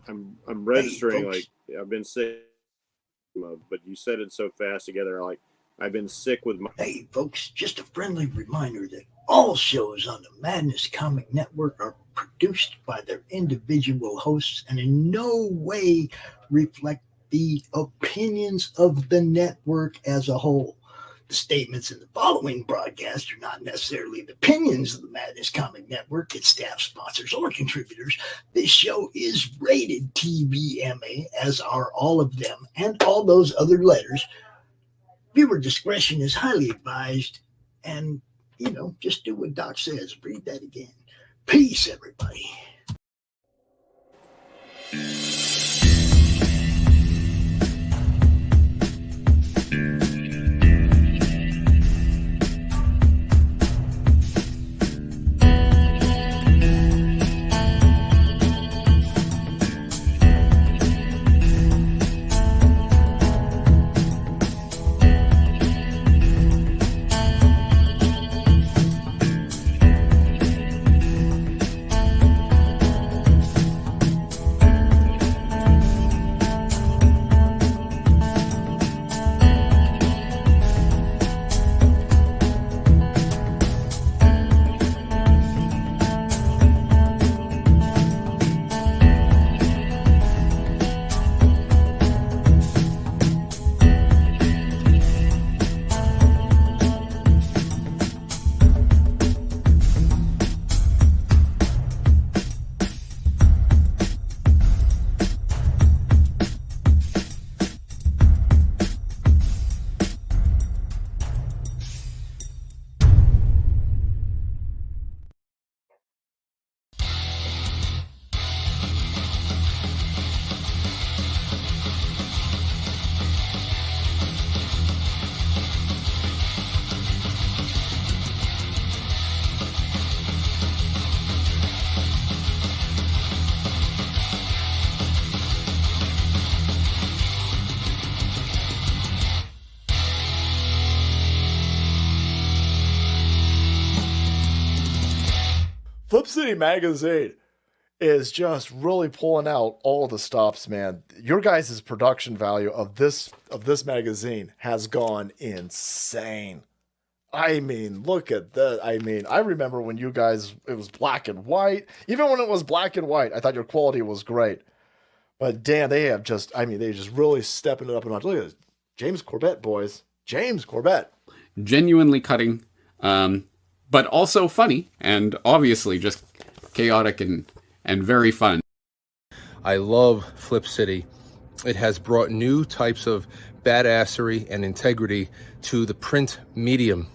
I'm registering. Hey, I've been sick, but you said it so fast together. I've been sick with my. Hey, folks, just a friendly reminder that all shows on the Madness Comic Network are produced by their individual hosts and in no way reflect the opinions of the network as a whole. The statements in the following broadcast are not necessarily the opinions of the Madness Comic Network, its staff, sponsors, or contributors. This show is rated TVMA, as are all of them and all those other letters. Viewer discretion is highly advised, and, just do what Doc says. Read that again. Peace, everybody. Flip City Magazine is just really pulling out all the stops, man. Your guys' production value of this magazine has gone insane. I mean, look at that. I mean, I remember when you guys, it was black and white. Even when it was black and white, I thought your quality was great. But damn, they just really stepping it up a notch. Look at this. James Corbett, boys. James Corbett. Genuinely cutting. But also funny, and obviously just chaotic and very fun. I love Flip City. It has brought new types of badassery and integrity to the print medium.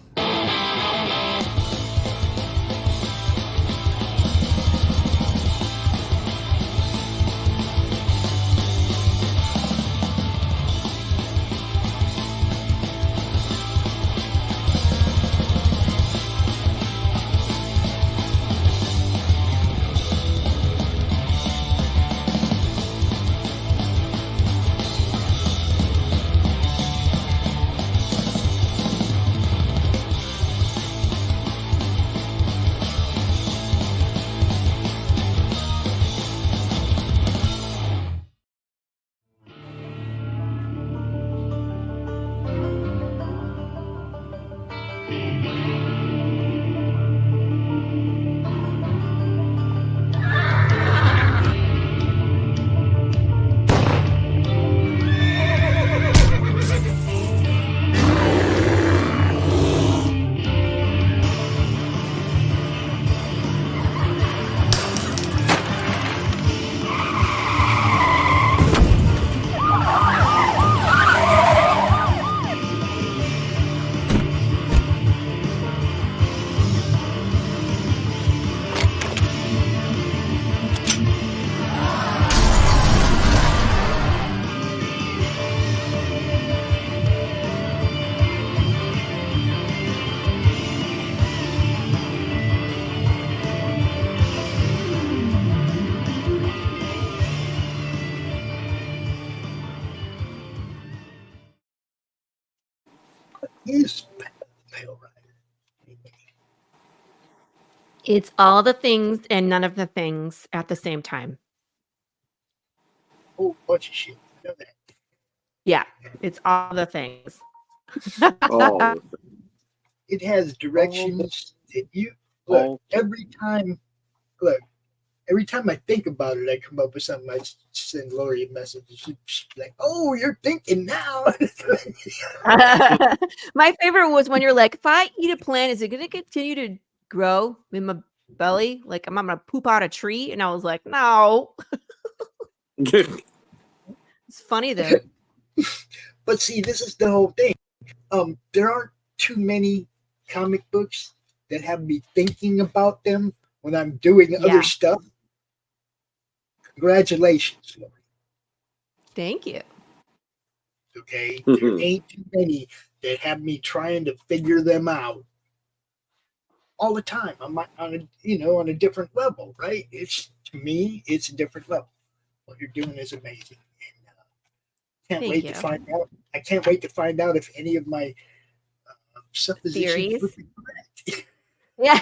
Is Pale Rider. It's all the things and none of the things at the same time. whole bunch of shit. You know that. Yeah, it's all the things. Oh, It has directions that you look every time. Look, every time I think about it, I come up with something. I send Laurie a message. She's like, "Oh, you're thinking now." My favorite was when you're like, if I eat a plant, is it going to continue to grow in my belly? Like, am I going to poop out a tree? And I was like, no. It's funny though. But see, this is the whole thing. There aren't too many comic books that have me thinking about them when I'm doing other stuff. Congratulations, Laurie. Thank you. Okay, there ain't too many that have me trying to figure them out all the time. I'm on a different level, right? It's, to me, it's a different level. What you're doing is amazing. And, can't wait to find out. I can't wait to find out if any of my suppositions would be correct. Yeah.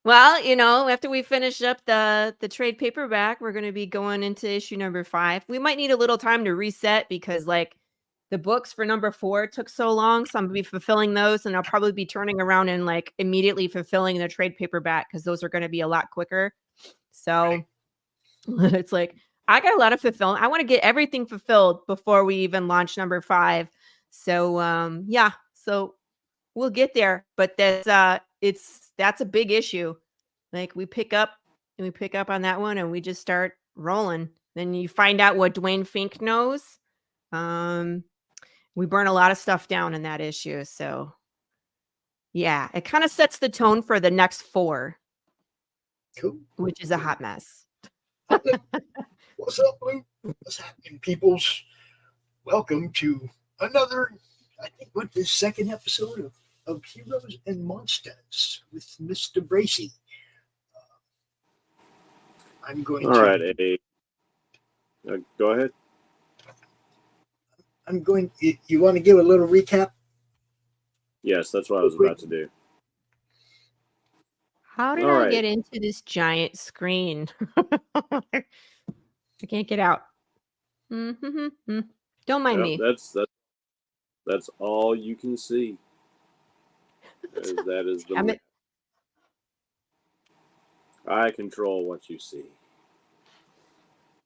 Well, after we finish up the trade paperback, we're going to be going into issue number 5. We might need a little time to reset because like the books for number 4 took so long. So I'm going to be fulfilling those, and I'll probably be turning around and like immediately fulfilling the trade paperback because those are going to be a lot quicker. So it's like I got a lot of fulfilling. I want to get everything fulfilled before we even launch number 5. So yeah, so we'll get there. But that's a big issue. Like we pick up on that one and we just start rolling. Then you find out what Dwayne Fink knows. We burn a lot of stuff down in that issue. So yeah, it kind of sets the tone for the next 4. Cool. Which is a hot mess. What's up, Luke? What's happening, peoples? Welcome to another, I think, the second episode of Heroes and Monsters with Mr. Bracey. I'm going all to. All right, Eddie. Go ahead. I'm going. You want to give a little recap? Yes, that's what I was about to do. How did I get into this giant screen? I can't get out. Mm-hmm. Don't mind me. That's all you can see. That is the map. I control what you see.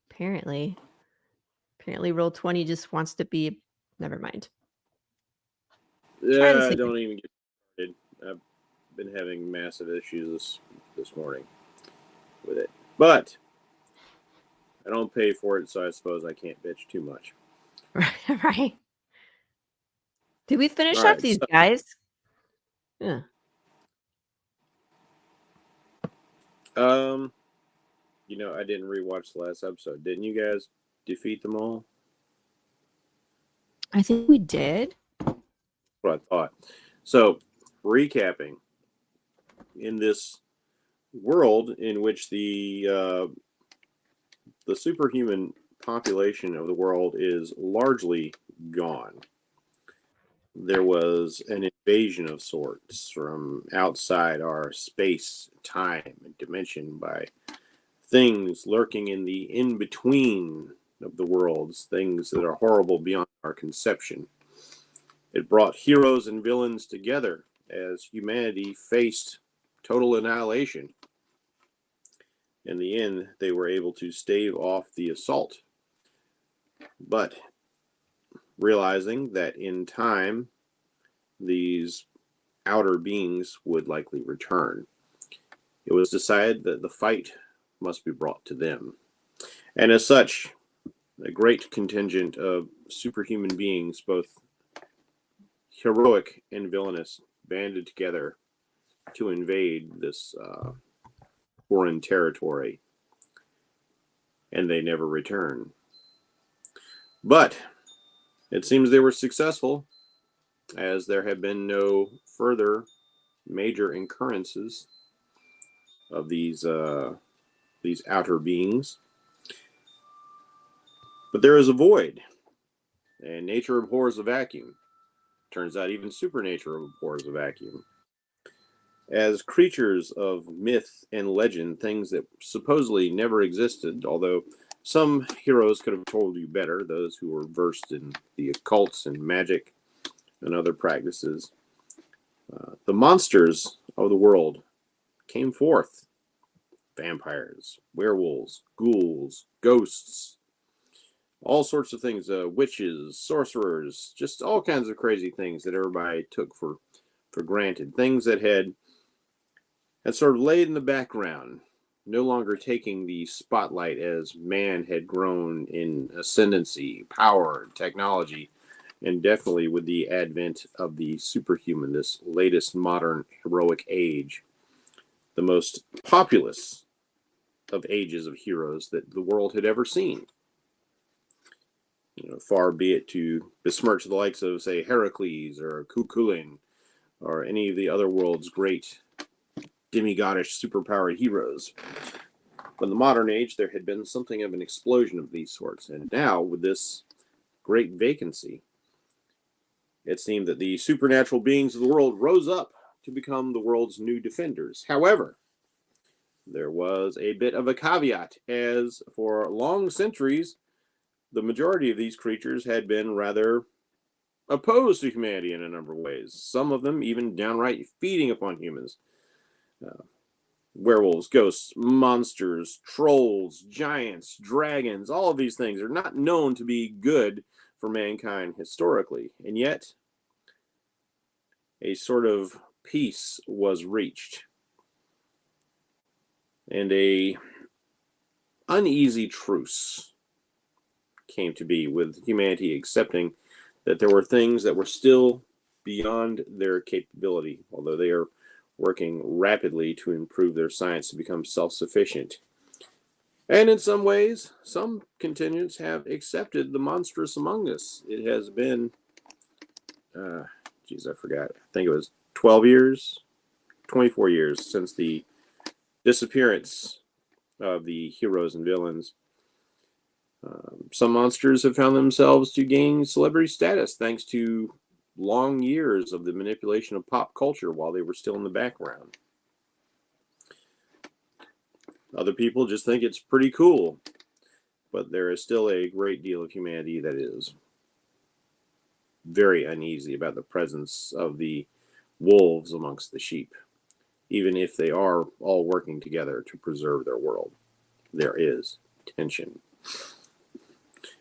Apparently Roll20 just wants to be. Never mind. Yeah, don't even get started. I've been having massive issues this morning with it, but I don't pay for it, so I suppose I can't bitch too much. Right. Did we finish up these guys? Yeah. I didn't rewatch the last episode. Didn't you guys defeat them all? I think we did. That's what I thought. So, recapping, in this world in which the superhuman population of the world is largely gone, there was an invasion of sorts from outside our space, time, and dimension by things lurking in the in-between of the worlds, things that are horrible beyond our conception. It brought heroes and villains together as humanity faced total annihilation. In the end, they were able to stave off the assault. But realizing that in time, these outer beings would likely return, it was decided that the fight must be brought to them. And as such, a great contingent of superhuman beings, both heroic and villainous, banded together to invade this foreign territory. And they never return. But it seems they were successful, as there have been no further major occurrences of these outer beings. But there is a void, and nature abhors a vacuum. Turns out even supernature abhors a vacuum. As creatures of myth and legend, things that supposedly never existed, although Some heroes could have told you better, those who were versed in the occults and magic and other practices. The monsters of the world came forth. Vampires, werewolves, ghouls, ghosts, all sorts of things, witches, sorcerers, just all kinds of crazy things that everybody took for granted. Things that had sort of laid in the background, no longer taking the spotlight as man had grown in ascendancy, power, technology, and definitely with the advent of the superhuman, this latest modern heroic age, the most populous of ages of heroes that the world had ever seen. Far be it to besmirch the likes of, say, Heracles or Cuchulainn or any of the other world's great demigodish superpowered heroes. But in the modern age, there had been something of an explosion of these sorts. And now, with this great vacancy, it seemed that the supernatural beings of the world rose up to become the world's new defenders. However, there was a bit of a caveat, as for long centuries, the majority of these creatures had been rather opposed to humanity in a number of ways. Some of them even downright feeding upon humans. Werewolves, ghosts, monsters, trolls, giants, dragons, all of these things are not known to be good for mankind historically. And yet, a sort of peace was reached. And a uneasy truce came to be, with humanity accepting that there were things that were still beyond their capability, although they are working rapidly to improve their science to become self-sufficient. And in some ways, some contingents have accepted the monstrous among us. It has been, I forgot. I think it was 12 years, 24 years since the disappearance of the heroes and villains. Some monsters have found themselves to gain celebrity status thanks to long years of the manipulation of pop culture while they were still in the background. Other people just think it's pretty cool, but there is still a great deal of humanity that is very uneasy about the presence of the wolves amongst the sheep, even if they are all working together to preserve their world. There is tension.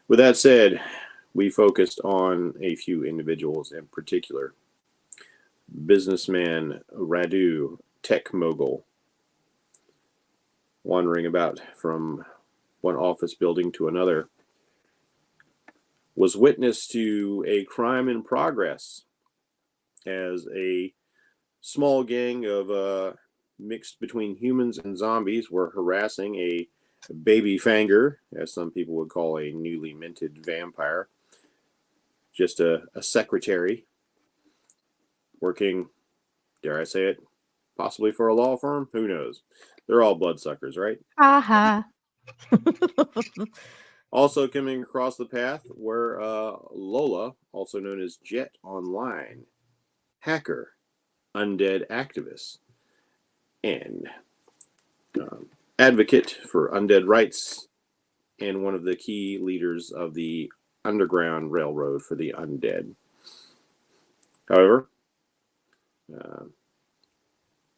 With that said, we focused on a few individuals in particular. Businessman Radu, tech mogul, wandering about from one office building to another, was witness to a crime in progress as a small gang of mixed between humans and zombies were harassing a baby fanger, as some people would call a newly minted vampire. Just a secretary working, dare I say it, possibly for a law firm. Who knows? They're all bloodsuckers, right? Aha. Also coming across the path were Lola, also known as Jet Online, hacker, undead activist, and advocate for undead rights, and one of the key leaders of the Underground Railroad for the undead. However,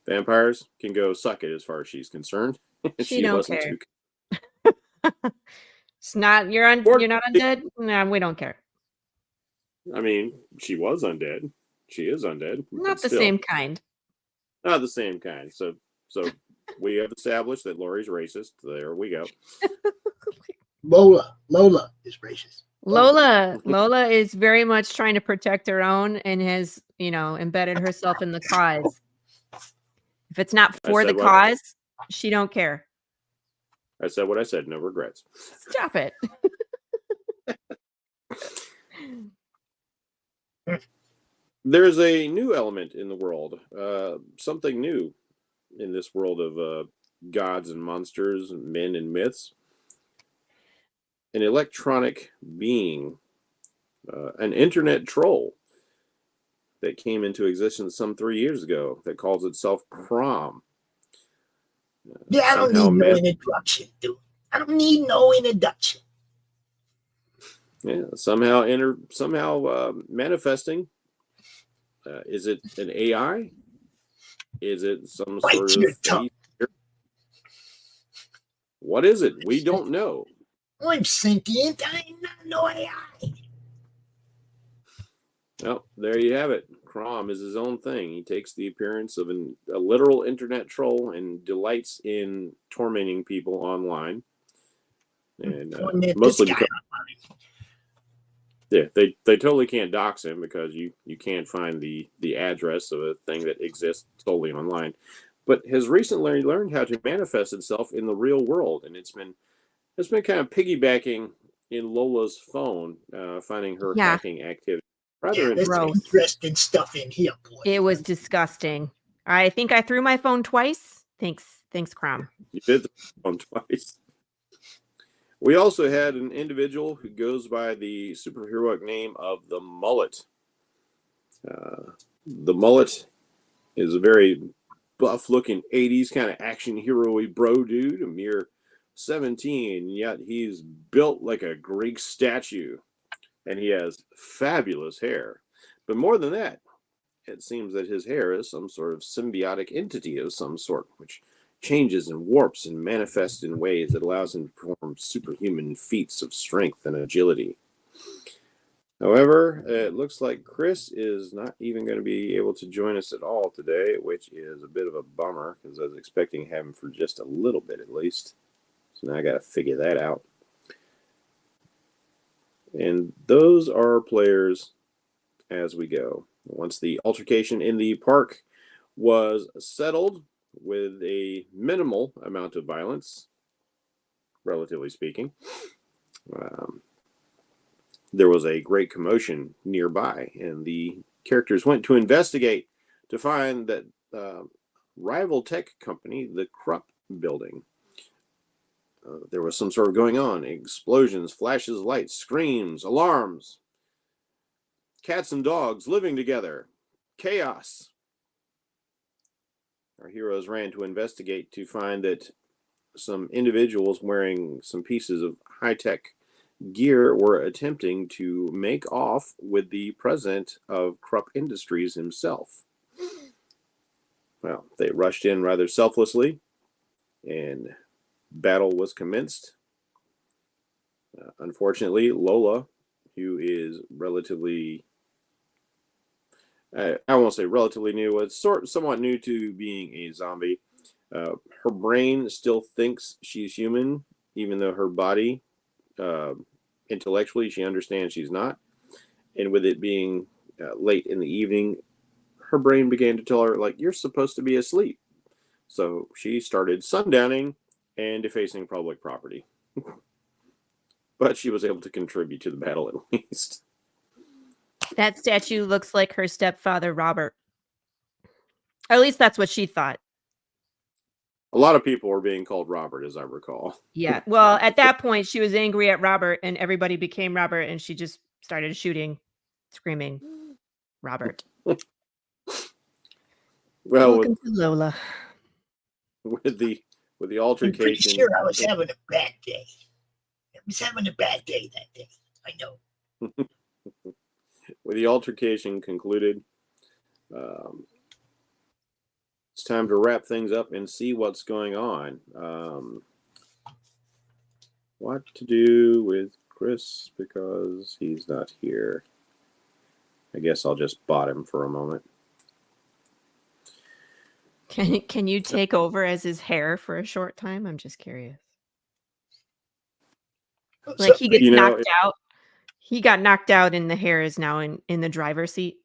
vampires can go suck it as far as she's concerned. She don't care. It's not you're not undead? No, we don't care. I mean, she was undead. She is undead. Not the same kind. Not the same kind. So we have established that Laurie's racist. There we go. Lola is racist. Lola is very much trying to protect her own and has, embedded herself in the cause. If it's not for the cause, she don't care. I said what I said. No regrets. Stop it. There's a new element in the world. Something new in this world of gods and monsters, men and myths. An electronic being, an internet troll that came into existence some 3 years ago that calls itself Crom. Yeah, I don't need no introduction, dude. I don't need no introduction. Yeah, somehow manifesting. Is it an AI? Is it some Bite sort your of tongue. face? What is it? We don't know. I'm sentient. I'm not no AI. Well, there you have it. Crom is his own thing. He takes the appearance of a literal internet troll and delights in tormenting people online. And mostly because they totally can't dox him because you can't find the address of a thing that exists solely online. But has recently learned how to manifest itself in the real world, and it's been kind of piggybacking in Lola's phone, finding her hacking activity. Rather interesting stuff in here, boy. It was disgusting. I think I threw my phone twice. Thanks, Crom. You did the phone twice. We also had an individual who goes by the superheroic name of the Mullet. The Mullet is a very buff-looking 80s kind of action hero-y bro dude, a mere 17, yet he's built like a Greek statue. And he has fabulous hair. But more than that, it seems that his hair is some sort of symbiotic entity of some sort, which changes and warps and manifests in ways that allows him to perform superhuman feats of strength and agility. However, it looks like Chris is not even going to be able to join us at all today, which is a bit of a bummer because I was expecting to have him for just a little bit at least. So now I got to figure that out. And those are our players as we go. Once the altercation in the park was settled with a minimal amount of violence, relatively speaking, there was a great commotion nearby, and the characters went to investigate to find that rival tech company, the Koepp building, there was some sort of going on. Explosions, flashes, lights, screams, alarms. Cats and dogs living together. Chaos. Our heroes ran to investigate to find that some individuals wearing some pieces of high-tech gear were attempting to make off with the president of Koepp Industries himself. Well, they rushed in rather selflessly, and battle was commenced. Unfortunately, Lola, who is relatively, I won't say relatively new, but somewhat new to being a zombie. Her brain still thinks she's human, even though her body, intellectually, she understands she's not. And with it being late in the evening, her brain began to tell her, like, you're supposed to be asleep. So she started sundowning and defacing public property. But she was able to contribute to the battle at least. That statue looks like her stepfather, Robert. Or at least that's what she thought. A lot of people were being called Robert, as I recall. Yeah. Well, at that point, she was angry at Robert, and everybody became Robert, and she just started shooting, screaming, Robert. Well, welcome to Lola. With the I'm pretty altercation, sure I was having a bad day. I was having a bad day that day. I know. with the altercation concluded, it's time to wrap things up and see what's going on. What to do with Chris because he's not here. I guess I'll just bot him for a moment. Can you take over as his hair for a short time? I'm just curious. Like he gets knocked out. He got knocked out and the hair is now in the driver's seat.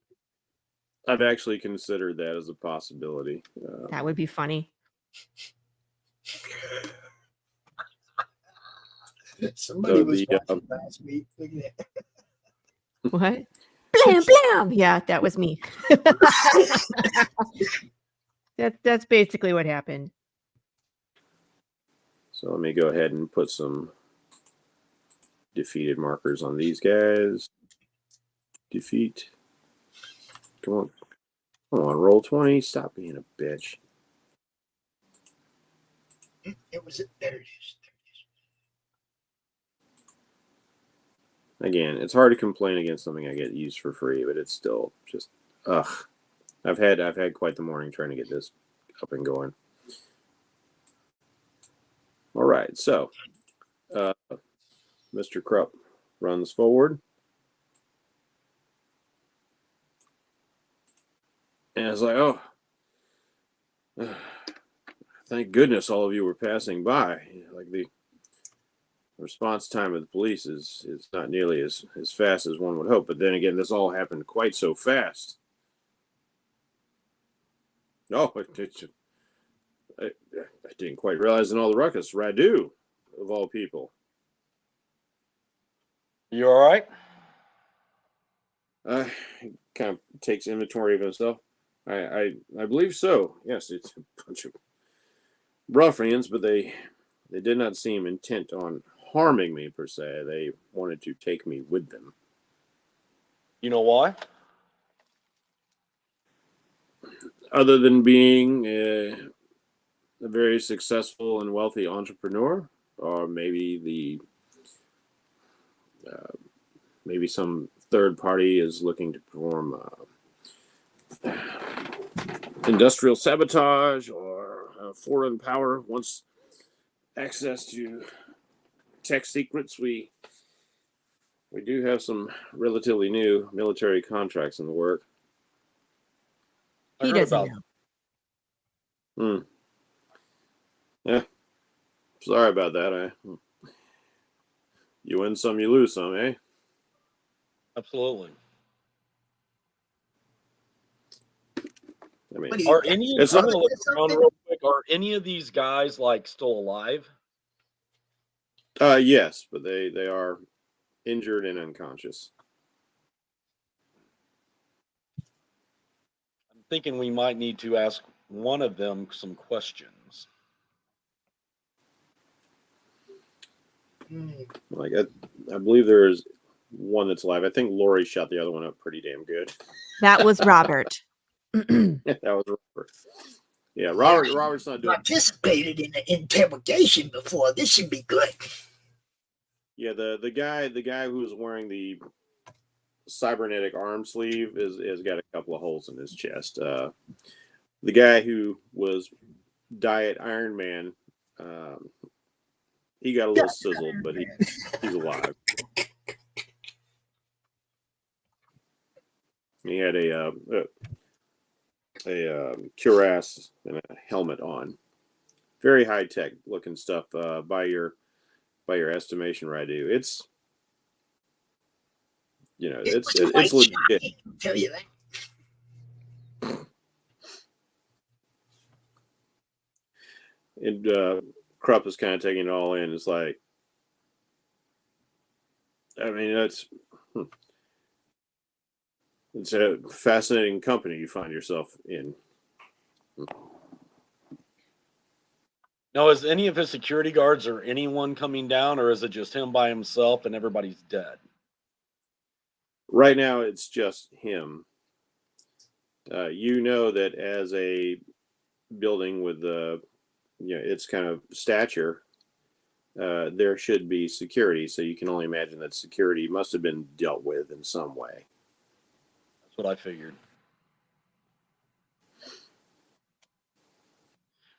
I've actually considered that as a possibility. That would be funny. Somebody was watching last week. Look at that. What? Blam, blam. Yeah, that was me. That's basically what happened. So let me go ahead and put some defeated markers on these guys. Defeat. Come on, roll 20. Stop being a bitch. It was there it is. again, it's hard to complain against something I get used for free, but it's still just ugh. I've had quite the morning trying to get this up and going. All right, so Mr. Koepp runs forward. And it's like, oh, thank goodness all of you were passing by. Like the response time of the police is not nearly as fast as one would hope. But then again, this all happened quite so fast. No, I didn't quite realize in all the ruckus, Radu, of all people. You all right? Kind of takes inventory of himself. I believe so. Yes, it's a bunch of ruffians, but they did not seem intent on harming me per se. They wanted to take me with them. You know why? Other than being a very successful and wealthy entrepreneur, or maybe maybe some third party is looking to perform industrial sabotage, or foreign power wants access to tech secrets. We do have some relatively new military contracts in the work. He doesn't know. Yeah. Sorry about that. You win some, you lose some, eh? Absolutely. I mean, Are any? I'm It's gonna not- look around real quick. Are any of these guys like still alive? yes, but they are injured and unconscious. I'm thinking we might need to ask one of them some questions. Like I believe there is one that's alive. I think Laurie shot the other one up pretty damn good. That was Robert. That was Robert. Yeah, Robert's not doing. Participated in the interrogation before. This should be good. Yeah, the guy who's wearing the cybernetic arm sleeve has got a couple of holes in his chest. The guy who was Diet Iron Man, he got a little sizzled, but he's alive. He had a cuirass and a helmet on. Very high tech looking stuff. By your estimation, Radu, it's it's legit. I'll tell you that. And Koepp is kind of taking it all in. It's like, I mean, it's a fascinating company you find yourself in. Now, is any of his security guards or anyone coming down, or is it just him by himself and everybody's dead? Right now, it's just him. You know that as a building with its kind of stature, there should be security. So you can only imagine that security must have been dealt with in some way. That's what I figured.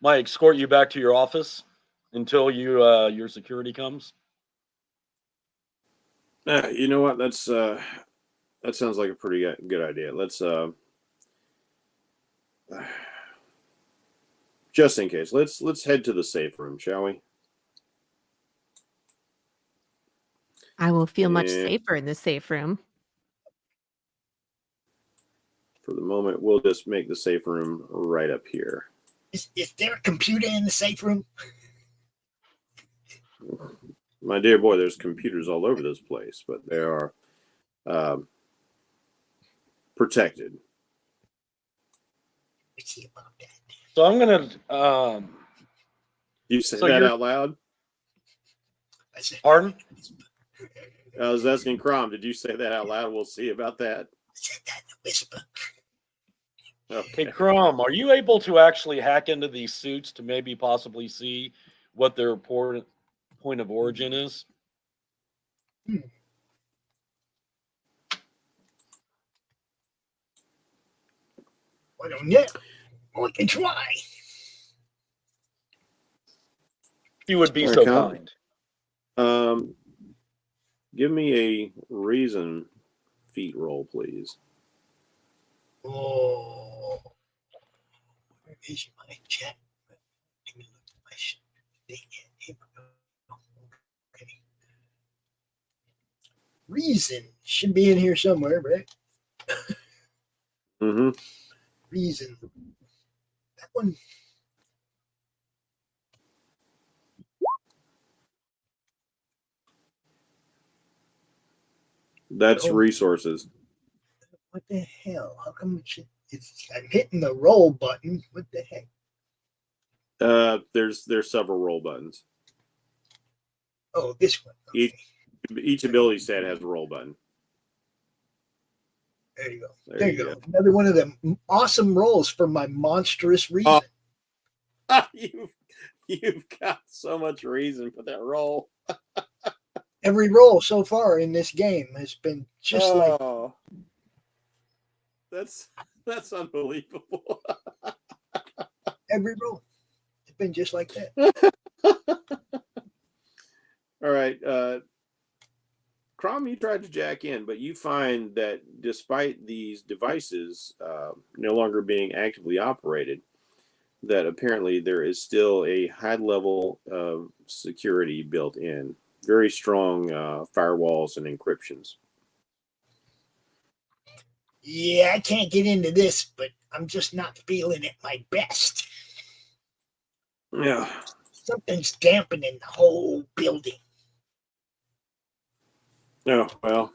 Might escort you back to your office until your security comes. You know what? That sounds like a pretty good idea. Let's just in case, let's head to the safe room, shall we? I will feel much safer in the safe room. For the moment, we'll just make the safe room right up here. Is there a computer in the safe room? My dear boy, there's computers all over this place, but they are protected. Let's see about that. So I'm gonna. You say So that you're- out loud? I said, Pardon? I was asking Crom, did you say that out loud? We'll see about that. I said that in a whisper. Okay. Hey, Crom, are you able to actually hack into these suits to maybe possibly see what their point of origin is? I don't know. We can try. You would be All right, so Kyle. kind. Give me a reason feat roll, please. Oh, where is my chat? Let me look at my thing. Here we go. Okay. Reason should be in here somewhere, right? Mm-hmm. Reason. That one. That's Oh. resources. What the hell? How come I'm hitting the roll button? What the heck? There's several roll buttons. Oh, this one. Okay. Each ability set has a roll button. There you go. There you go. Another one of them awesome rolls for my monstrous reason. You've got so much reason for that roll. Every roll so far in this game has been just like that's unbelievable. every roll. It's been just like that. All right. Crom, you tried to jack in, but you find that despite these devices no longer being actively operated, that apparently there is still a high level of security built in. Very strong firewalls and encryptions. Yeah, I can't get into this, but I'm just not feeling it my best. Yeah. Something's dampening the whole building. Oh, well,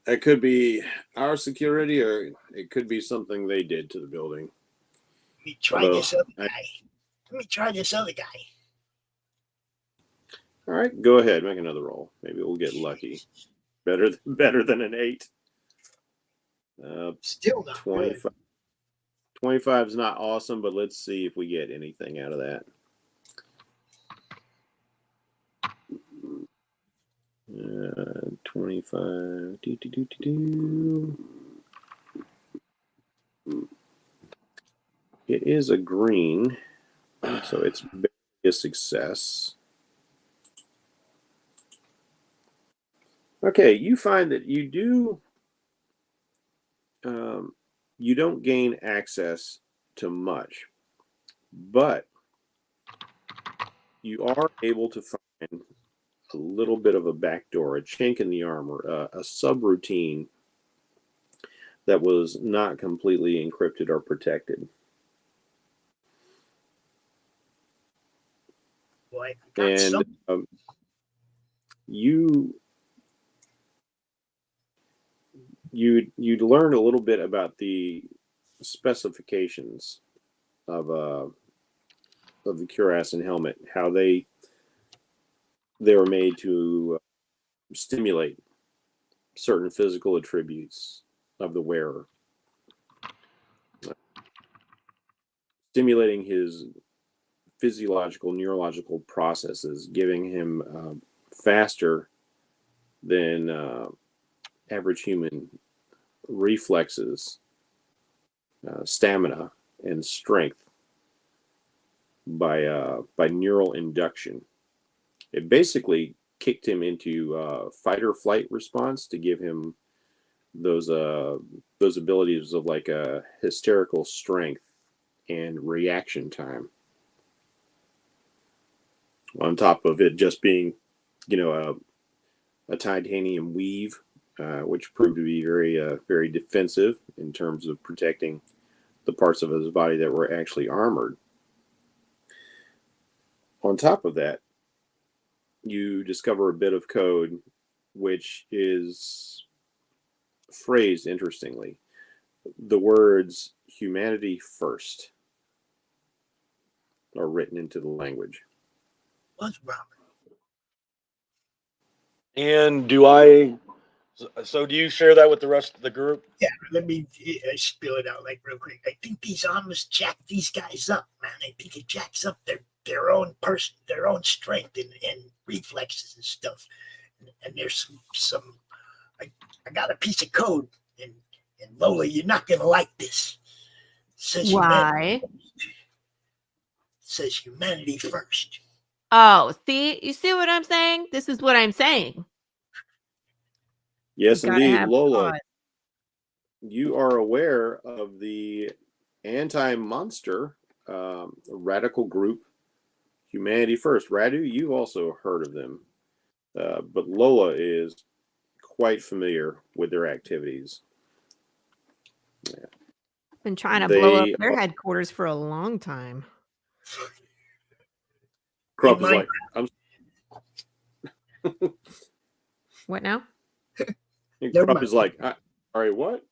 that could be our security, or it could be something they did to the building. Let me try this other guy. Let me try this other guy. All right, go ahead, make another roll. Maybe we'll get lucky. Better than an 8. Still not 25. good. 25 is not awesome, but let's see if we get anything out of that. 25. It is a green, so it's a success. Okay, you find that you do. You don't gain access to much, but you are able to find a little bit of a back door, a chink in the armor, a subroutine that was not completely encrypted or protected. Boy, And you'd learn a little bit about the specifications of the cuirass and helmet, how they were made to stimulate certain physical attributes of the wearer, stimulating his physiological, neurological processes, giving him faster than average human reflexes, stamina, and strength by neural induction. It basically kicked him into fight or flight response to give him those abilities of like a hysterical strength and reaction time. On top of it just being, a titanium weave, which proved to be very defensive in terms of protecting the parts of his body that were actually armored. On top of that, you discover a bit of code which is phrased interestingly. The words "humanity first" are written into the language. What's Robert? And do you share that with the rest of the group? Yeah, let me spill it out like real quick. I think these armors jack these guys up, man. I think it jacks up their own person, their own strength and reflexes and stuff. And there's some I got a piece of code, and And Lola, you're not going to like this. Says Why? Says humanity first. Oh, see, you see what I'm saying? This is what I'm saying. Yes, You gotta indeed, have Lola. cause. You are aware of the anti-monster radical group, Humanity First. Radu, you've also heard of them, but Lola is quite familiar with their activities. Yeah. Been trying to blow up They their are- headquarters for a long time. Krupp is like, I'm What now? Never Krupp mind. is like, all right, what?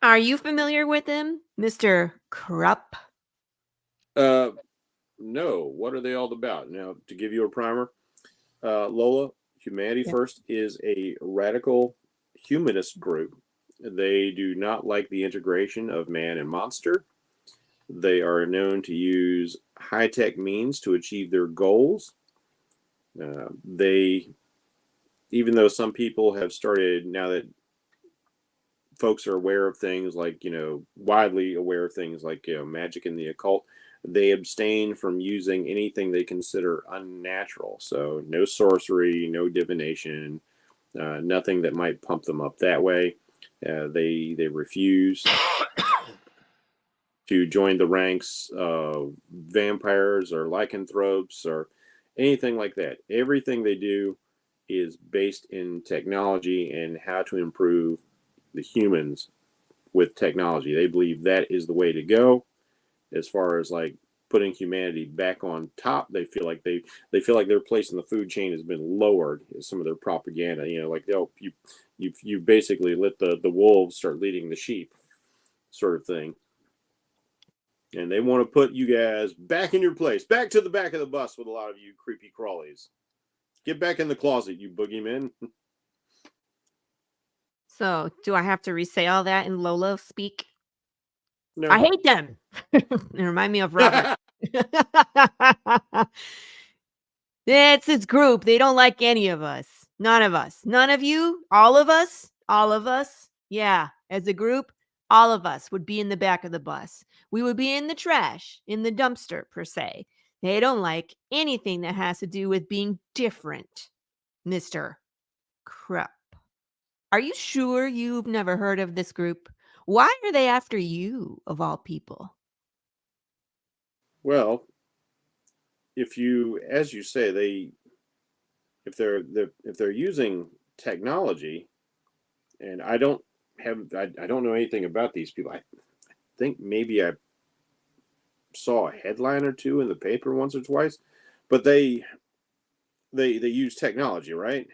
Are you familiar with him, Mr. Krupp? No. What are they all about? Now, to give you a primer, Lola, Humanity First is a radical humanist group. They do not like the integration of man and monster. They are known to use high-tech means to achieve their goals. Even though some people have started, now that folks are aware of things like, widely aware of things like, magic and the occult, they abstain from using anything they consider unnatural. So no sorcery, no divination, nothing that might pump them up that way. They refuse to join the ranks of vampires or lycanthropes or anything like that. Everything they do is based in technology and how to improve the humans with technology. They believe that is the way to go. As far as like putting humanity back on top, they feel like their place in the food chain has been lowered. Some of their propaganda, like you basically let the wolves start leading the sheep, sort of thing. And they want to put you guys back in your place, back to the back of the bus with a lot of you creepy crawlies. Get back in the closet, you boogeymen. So, do I have to re-say all that in Lola speak? No. I hate them. They remind me of Robert. It's this group. They don't like any of us. None of us. None of you. All of us. All of us. Yeah. As a group, all of us would be in the back of the bus. We would be in the trash, in the dumpster, per se. They don't like anything that has to do with being different, Mr. Krupp. Are you sure you've never heard of this group? Why are they after you, of all people? Well, if you, as you say, if they're using technology, and I don't know anything about these people. I think maybe I saw a headline or two in the paper once or twice, but they use technology, right?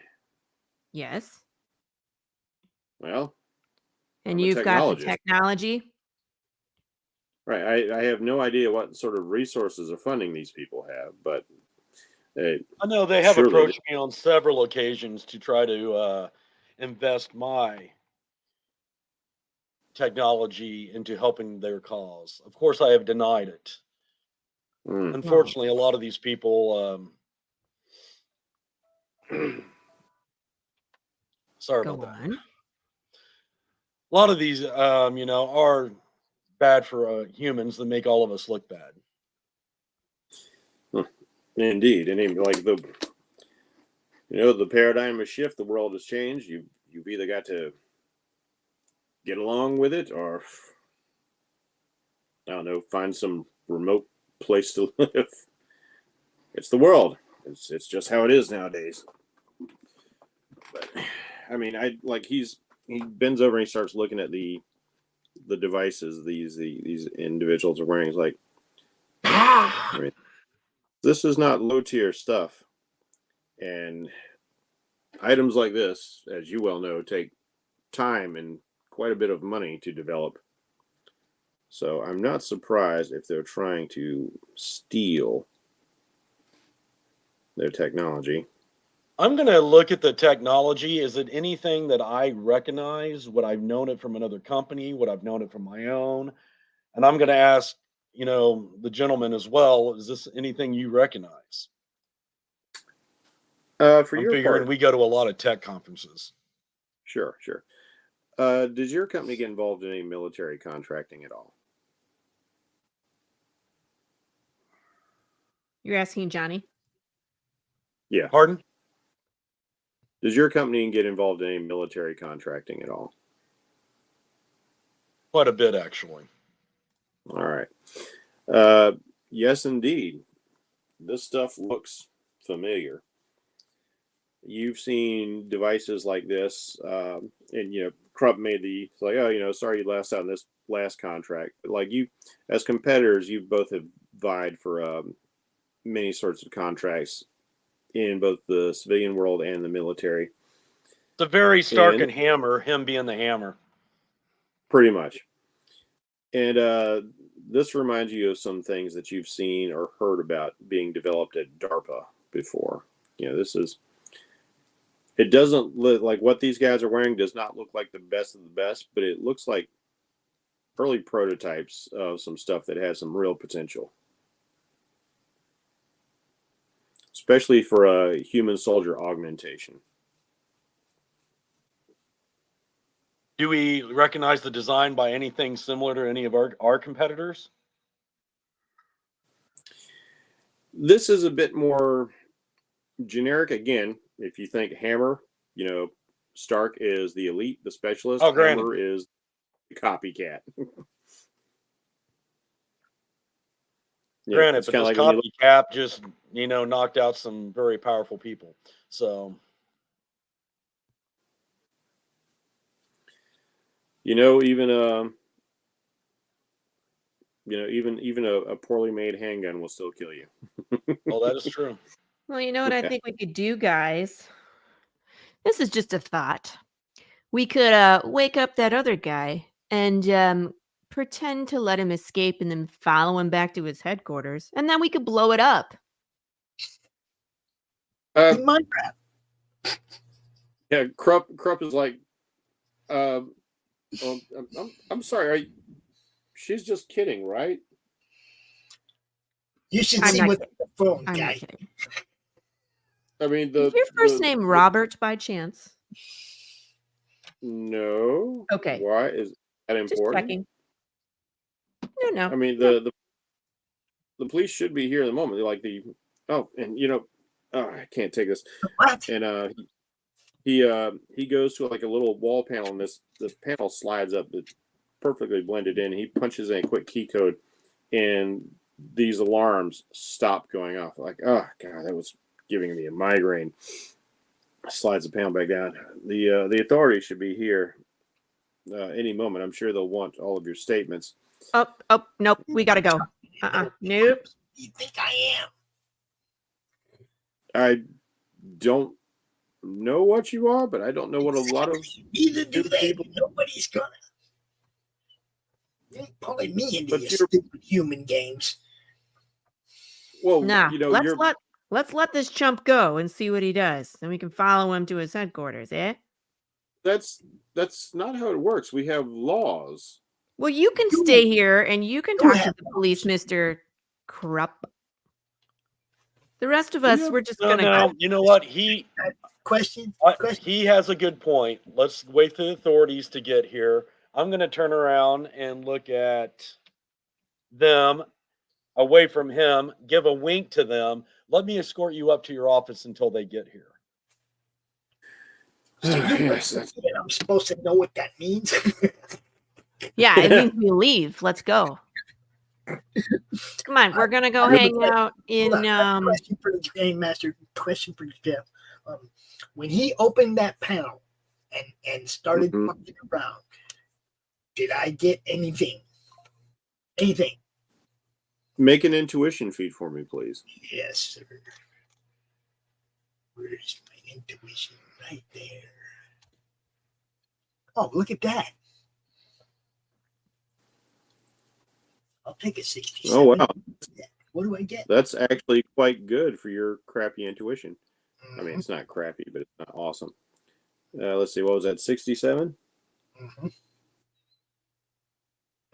Yes. Well, And I'm a you've got the technologist. technology. Right. I have no idea what sort of resources or funding these people have, but I know they have surely approached me on several occasions to try to invest my technology into helping their cause. Of course, I have denied it. Mm. Unfortunately, a lot of these people. Sorry Go about that. on. A lot of these, are bad for humans that make all of us look bad. Indeed, and even like the paradigm has shifted, the world has changed. You've either got to get along with it, or I don't know, find some remote place to live. It's the world. It's just how it is nowadays. But I mean, he bends over and he starts looking at the devices these individuals are wearing. He's like, I mean, this is not low tier stuff, and items like this, as you well know, take time and quite a bit of money to develop. So I'm not surprised if they're trying to steal their technology. I'm going to look at the technology. Is it anything that I recognize? Would I've known it from another company? Would I've known it from my own? And I'm going to ask, the gentleman as well, is this anything you recognize? For I'm your figuring part, we go to a lot of tech conferences. sure. Does your company get involved in any military contracting at all? You're asking Johnny? Yeah. Pardon? Does your company get involved in any military contracting at all? Quite a bit, actually. All right. Yes, indeed. This stuff looks familiar. You've seen devices like this, and Koepp made it's like, oh, sorry you lost out on this last contract. But like you, as competitors, you both have vied for many sorts of contracts in both the civilian world and the military. It's a very Stark and Hammer, him being the hammer. Pretty much. And this reminds you of some things that you've seen or heard about being developed at DARPA before. It doesn't look like what these guys are wearing does not look like the best of the best, but it looks like early prototypes of some stuff that has some real potential. Especially for a human soldier augmentation. Do we recognize the design by anything similar to any of our competitors? This is a bit more generic. Again, if you think Hammer, Stark is the elite, the specialist. Oh, granted. Hammer is the copycat. Granted, but this like copycat just, knocked out some very powerful people. So... even a poorly made handgun will still kill you. Well, that is true. Well, you know what I think we could do, guys? This is just a thought. We could wake up that other guy and pretend to let him escape and then follow him back to his headquarters. And then we could blow it up. In Minecraft. Yeah, Koepp is like, I'm sorry. She's just kidding, right? You should I'm see not what kidding. the phone I'm guy. not kidding. I mean, Is your first name Robert by chance? No. Okay. Why is that important? Just checking. No. I mean, the police should be here in the moment. They're like I can't take this. What? And he goes to like a little wall panel, and this panel slides up. It's perfectly blended in. He punches in a quick key code, and these alarms stop going off. Like, oh god, that was giving me a migraine. Slides the panel back down. The authorities should be here any moment. I'm sure they'll want all of your statements. Oh, nope. We gotta go. Nope. You think I am? I don't know what you are, but I don't know what a lot of Neither do they. people. Nobody's gonna. You ain't pulling me into But your you're- stupid human games. Well, Nah. you're Let's let this chump go and see what he does. Then we can follow him to his headquarters, eh? that's not how it works. We have laws. Well, you can stay here and you can Go talk to ahead. the police, Mr. Koepp. The rest of us, Yeah. we're just No, gonna no. go. You know what? Question. He has a good point. Let's wait for the authorities to get here. I'm going to turn around and look at them away from him, give a wink to them. Let me escort you up to your office until they get here. Yes, I'm supposed to know what that means. Yeah, it means we leave. Let's go. Come on, we're gonna go hang out in Question for the game master. Question for Jeff. When he opened that panel and started fucking around, did I get anything? Anything? Make an intuition feed for me, please. Yes, sir. Where's my intuition? Right there. Oh, look at that. I'll take a 67. Oh wow, What do I get? that's actually quite good for your crappy intuition. I mean, Mhm, it's not crappy, but it's not awesome. Let's see, what was that? 67. mhm.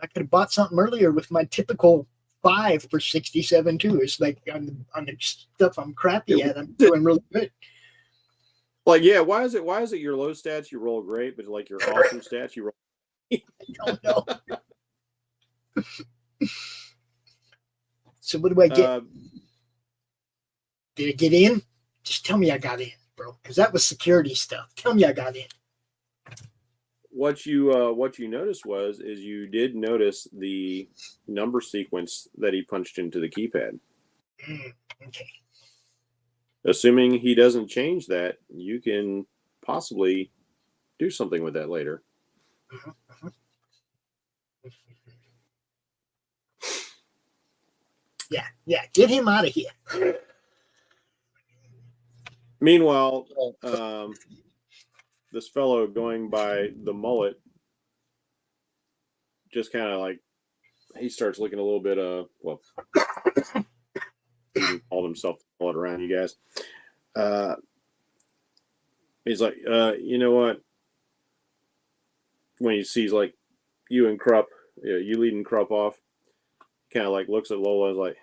I could have bought something earlier with my typical 5 for 67 too. It's like on the stuff I'm crappy at, I'm doing really good. Like, yeah, why is it your low stats you roll great, but like your awesome stats you roll? I don't know. So what do I get? Did I get in? Just tell me I got in, bro, because that was security stuff. Tell me I got in. What you noticed is you did notice the number sequence that he punched into the keypad. Okay. Assuming he doesn't change that, you can possibly do something with that later. Yeah. Get him out of here. Meanwhile, this fellow going by the mullet just kind of like, he starts looking a little bit he called himself the mullet around you guys. He's like, you know what? When he sees like you and Koepp, you leading Koepp off, kind of like looks at Lola and is like,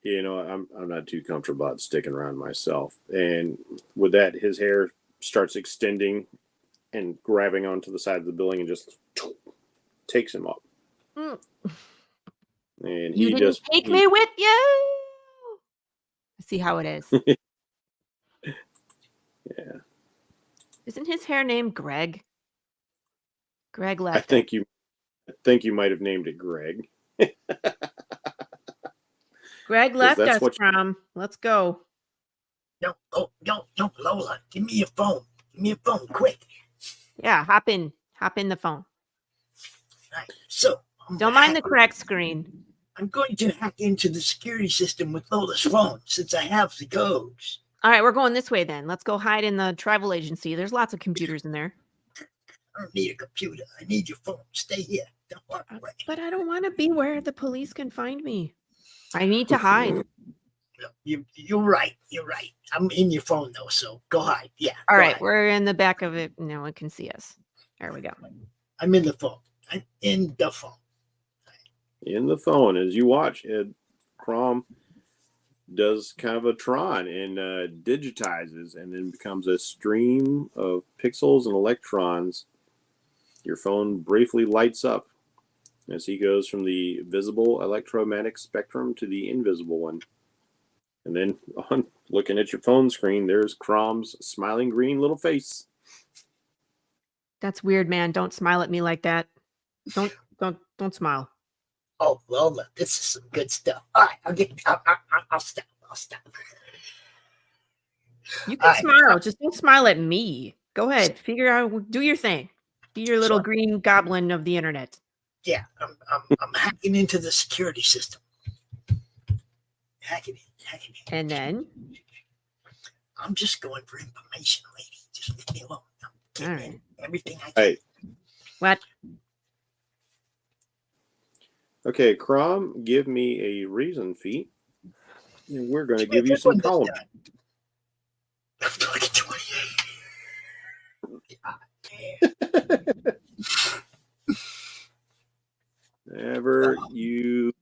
you know, I'm not too comfortable about sticking around myself. And with that, his hair starts extending and grabbing onto the side of the building and just takes him up. Mm. And You he didn't just take me with you. I see how it is. Yeah. Isn't his hair named Greg? Greg left. I think you might have named it Greg. Greg left that's us what from. Let's go. No, Lola, give me your phone. Give me your phone, quick. Yeah, hop in the phone. All right, so Don't mind the crack screen. I'm going to hack into the security system with Lola's phone since I have the codes. All right, we're going this way then. Let's go hide in the travel agency. There's lots of computers in there. I don't need a computer. I need your phone. Stay here. Don't walk away. But I don't want to be where the police can find me. I need to hide. You're right. You're right. I'm in your phone though, so go hide. Yeah. All right, hide. we're in the back of it. No one can see us. There we go. I'm in the phone. I'm in the phone. in the phone as you watch Crom does kind of a Tron and digitizes and then becomes a stream of pixels and electrons. Your phone briefly lights up as he goes from the visible electromagnetic spectrum to the invisible one. And then on looking at your phone screen, there's Crom's smiling green little face. That's weird, man. Don't smile at me like that. Don't smile. Oh, well, look, this is some good stuff. All right, I'll stop. You can smile. Just don't smile at me. Go ahead. Figure out. Do your thing. Be your little green goblin of the internet. Yeah, I'm hacking into the security system. Hacking in. And then? I'm just going for information, lady. Just leave me alone. I'm getting everything I can. Hey. What? Okay, Crom, give me a reason feat. And we're going to give you some columns. I'm fucking 28. Whenever you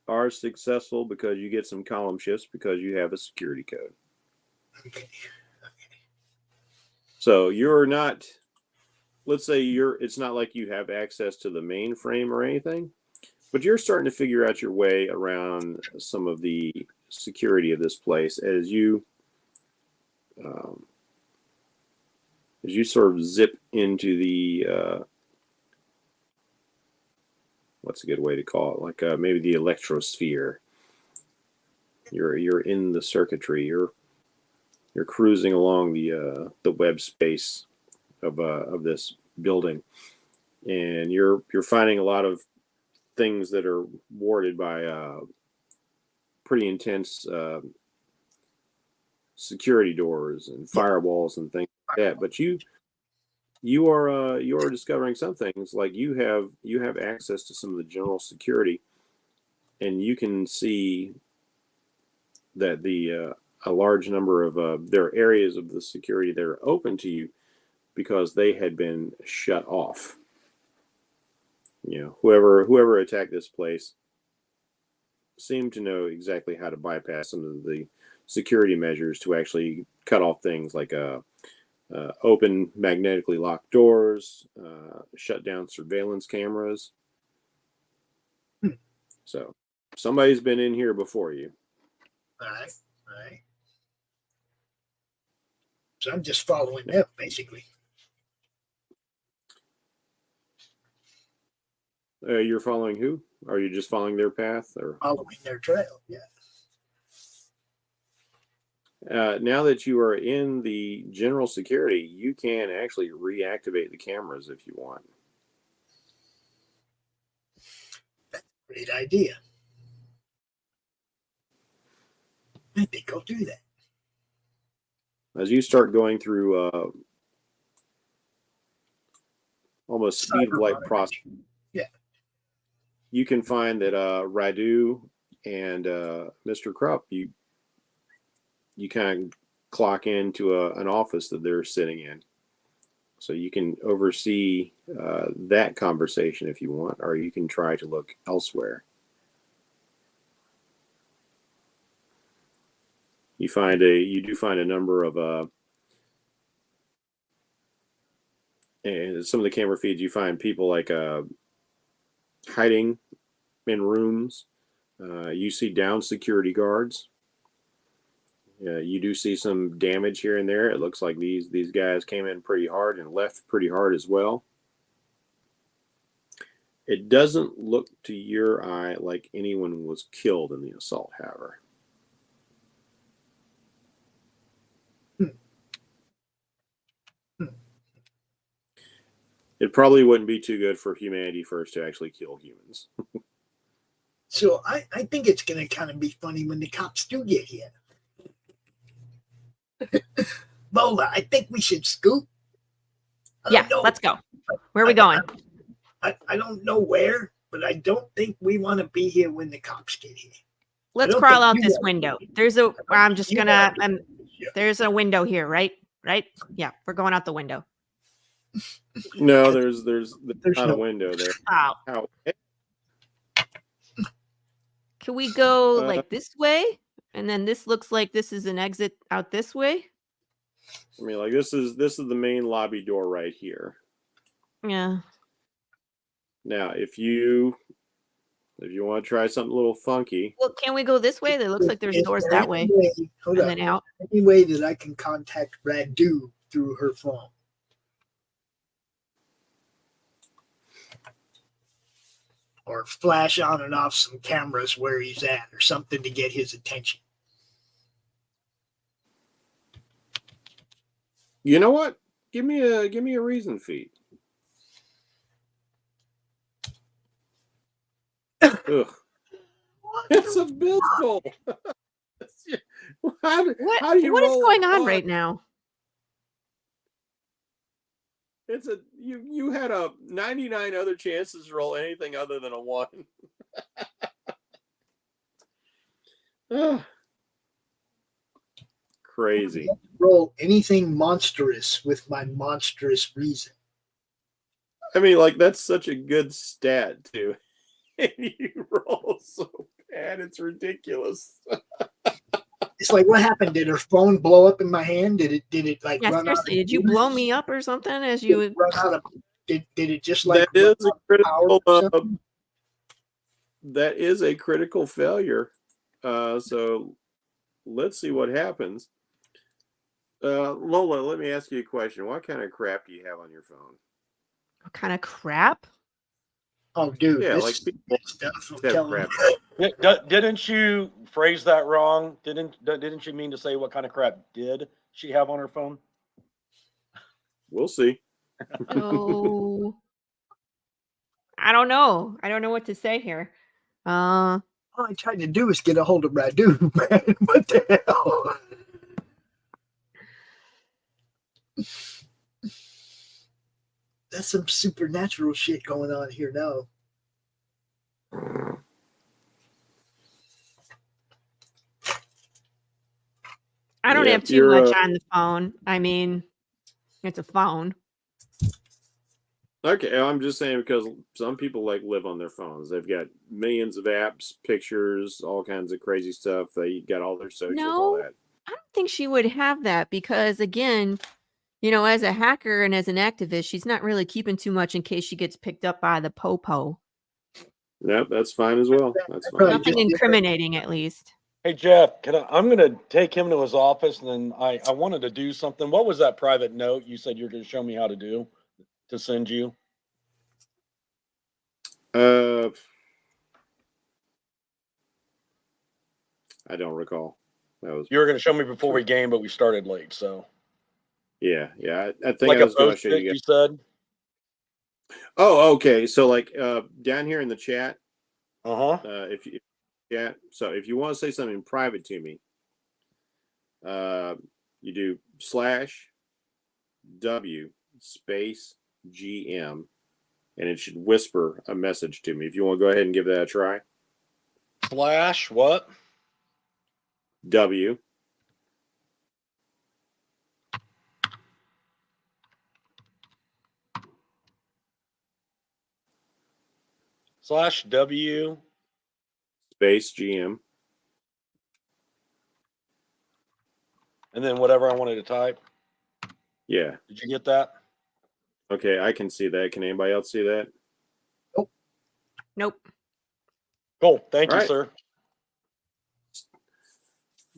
are successful because you get some column shifts because you have a security code. Okay. So you're not, let's say it's not like you have access to the mainframe or anything, but you're starting to figure out your way around some of the security of this place as you sort of zip into the what's a good way to call it? Like maybe the electrosphere. You're in the circuitry. You're cruising along the web space of this building, and you're finding a lot of things that are warded by pretty intense security doors and firewalls and things like that. But you are discovering some things, like you have access to some of the general security, and you can see that a large number of there are areas of the security that are open to you because they had been shut off. You know, whoever attacked this place seem to know exactly how to bypass some of the security measures to actually cut off things like open magnetically locked doors, shut down surveillance cameras. So somebody's been in here before you. All right. So I'm just following them, basically. You're following who? Are you just following their path? Or Following their trail, yeah. now that you are in the general security, you can actually reactivate the cameras if you want. Great idea. I think I'll do that. As you start going through almost speed-like process, you can find that Radu and Mr. Koepp, you kind of clock into an office that they're sitting in. So you can oversee that conversation if you want, or you can try to look elsewhere. You do find a number of and some of the camera feeds, you find people like hiding in rooms. You see down security guards. You do see some damage here and there. It looks like these guys came in pretty hard and left pretty hard as well. It doesn't look to your eye like anyone was killed in the assault, however. It probably wouldn't be too good for Humanity First to actually kill humans. So I think it's going to kind of be funny when the cops do get here. Lola, I think we should scoop. Yeah, let's go. Where are we going? I don't know where, but I don't think we want to be here when the cops get here. Let's crawl out this window. There's a window here, right? Right? Yeah, we're going out the window. No, there's not a window there. Oh. Can we go like this way? And then this looks like this is an exit out this way. I mean, like this is the main lobby door right here. Yeah. Now, if you want to try something a little funky, well, can we go this way? It looks like there's doors that way. Hold on. Then out. Any way that I can contact Radu through her phone? Or flash on and off some cameras where he's at, or something to get his attention. You know what? Give me a reason feat. Ugh. It's abysmal. How do you what is going on one? Right now? It's you had a 99 other chances to roll anything other than a 1. Crazy. Roll anything monstrous with my monstrous reason. I mean, like, that's such a good stat too. And you roll so bad, it's ridiculous. It's like, what happened? Did her phone blow up in my hand? Did it like run seriously, out? Did you blow me up or something as you would run out of? Did it just like that is a critical? That is a critical failure. So let's see what happens. Lola, let me ask you a question. What kind of crap do you have on your phone? What kind of crap? Oh, dude, yeah, like people stuff. Crap. Didn't you phrase that wrong? Didn't you mean to say what kind of crap did she have on her phone? We'll see. Oh, I don't know. I don't know what to say here. All I tried to do is get a hold of Radu, man. What the hell? That's some supernatural shit going on here now. I don't have too much on the phone. I mean, it's a phone. Okay, I'm just saying because some people like live on their phones. They've got millions of apps, pictures, all kinds of crazy stuff. They got all their socials, all No, that. I don't think she would have that because, again, as a hacker and as an activist, she's not really keeping too much in case she gets picked up by the popo. Yep, that's fine as well. That's Probably fine. Nothing just- incriminating, at least. Hey Jeff, I'm going to take him to his office, and then I wanted to do something. What was that private note you said you're going to show me how to do to send you? I don't recall. That was You were going to show me before we game, but we started late, so yeah. I think like I was a going to post show it, you you guys. said. Oh, okay. So like down here in the chat, Uh-huh. if you chat, so if you want to say something private to me, you do /W space GM, and it should whisper a message to me. If you want to go ahead and give that a try. Flash what? W /W. space GM. And then whatever I wanted to type. Yeah. Did you get that? Okay, I can see that. Can anybody else see that? Nope. Cool. Thank All you, right. sir.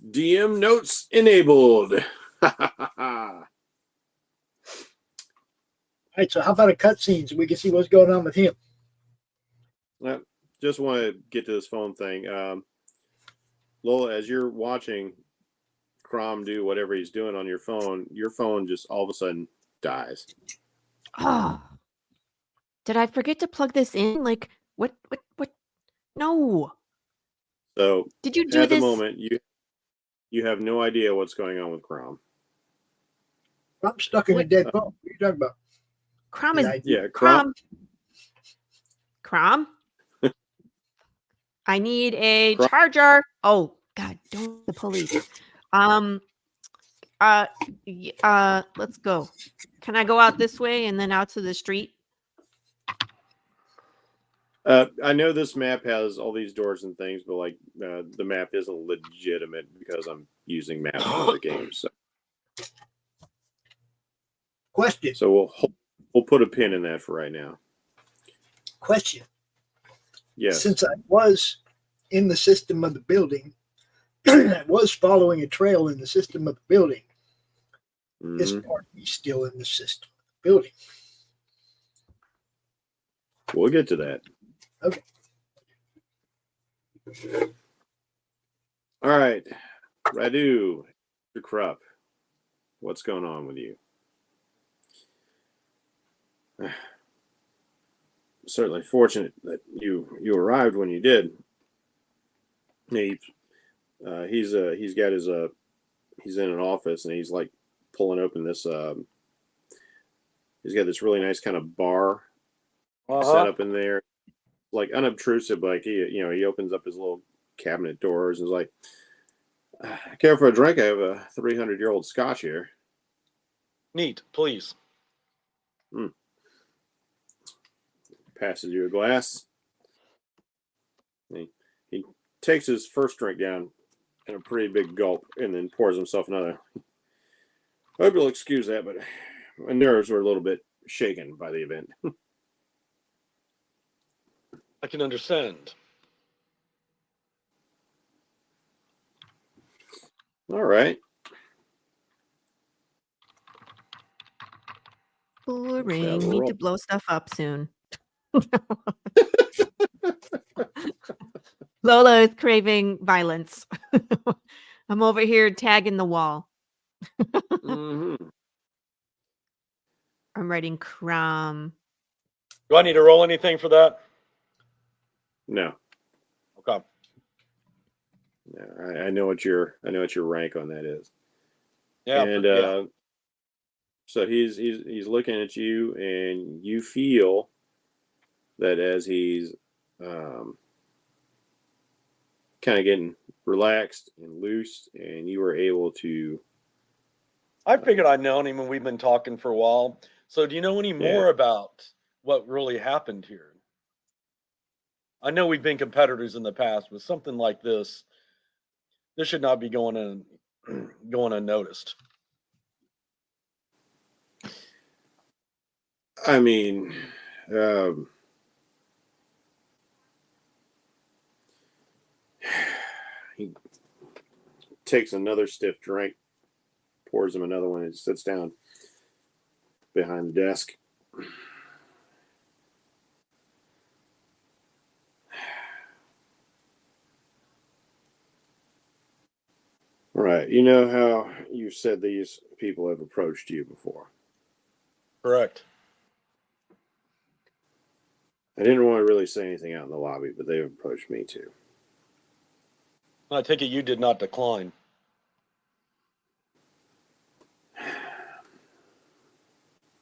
DM notes enabled. All right, so how about a cutscene so we can see what's going on with him? Just want to get to this phone thing. Lola, as you're watching Crom do whatever he's doing on your phone just all of a sudden dies. Oh, did I forget to plug this in? Like, what? No. So Did you do at this? the moment, you have no idea what's going on with Crom. I'm stuck in a dead phone. What are you talking about? Crom is Yeah, Crom. Crom. I need a Crom. charger. Oh God, don't the police. Let's go. Can I go out this way and then out to the street? I know this map has all these doors and things, but like the map isn't legitimate because I'm using maps for other games. So, Question. so we'll put a pin in that for right now. Question. Yes. Since I was in the system of the building, I was following a trail in the system of the building. Is Mhm. Parky still in the system of the building? We'll get to that. Okay. All right. Radu, Mr. Krupp, what's going on with you? Certainly fortunate that you arrived when you did. He's got his he's in an office and he's like pulling open this he's got this really nice kind of bar set up in there, like unobtrusive. Like he opens up his little cabinet doors and is like, "Care for a drink? I have a 300-year-old Scotch here." Neat, please. Passes you a glass. He takes his first drink down in a pretty big gulp and then pours himself another. I hope you'll excuse that, but my nerves were a little bit shaken by the event. I can understand. All right. Boring. Need to blow stuff up soon. Lola is craving violence. I'm over here tagging the wall. Mm-hmm. I'm writing Crom. Do I need to roll anything for that? No. Okay. Yeah, I know what your rank on that is. Yeah. And so he's looking at you, and you feel that as he's kind of getting relaxed and loose, and you were able to. I figured I'd known him and we've been talking for a while. So do you know any more about what really happened here. I know we've been competitors in the past, but something like this should not be going unnoticed. I mean, he takes another stiff drink, pours him another one, and sits down behind the desk. Right. You know how you said these people have approached you before? Correct. I didn't want to really say anything out in the lobby, but they've approached me too. I take it you did not decline.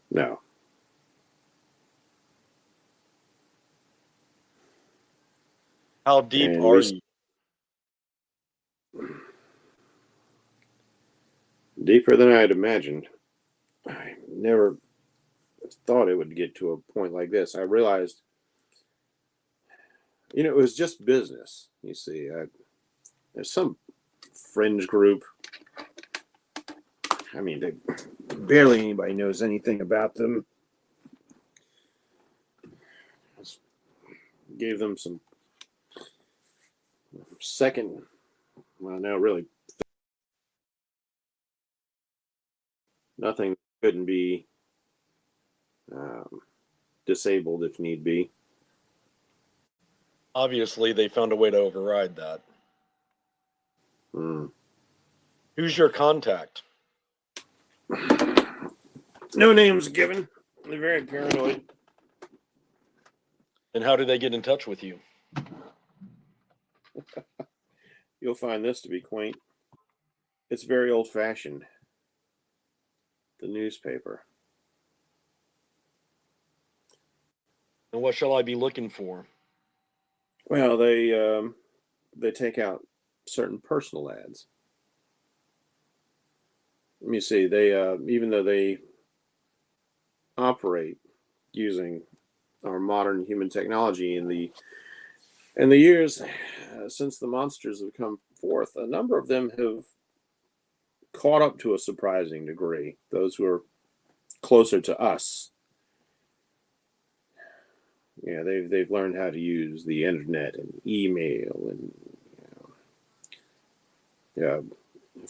No. How deep And are you? Deeper than I had imagined. I never thought it would get to a point like this. I realized, it was just business. You see, there's some fringe group. I mean, barely anybody knows anything about them. Just gave them some second, well, no, really, nothing couldn't be disabled if need be. Obviously, they found a way to override that. Who's your contact? No names given. They're very paranoid. And how do they get in touch with you? You'll find this to be quaint. It's very old-fashioned. The newspaper. And what shall I be looking for? Well, they take out certain personal ads. Let me see. They even though they operate using our modern human technology in the years since the monsters have come forth, a number of them have caught up to a surprising degree. Those who are closer to us, they've learned how to use the internet and email and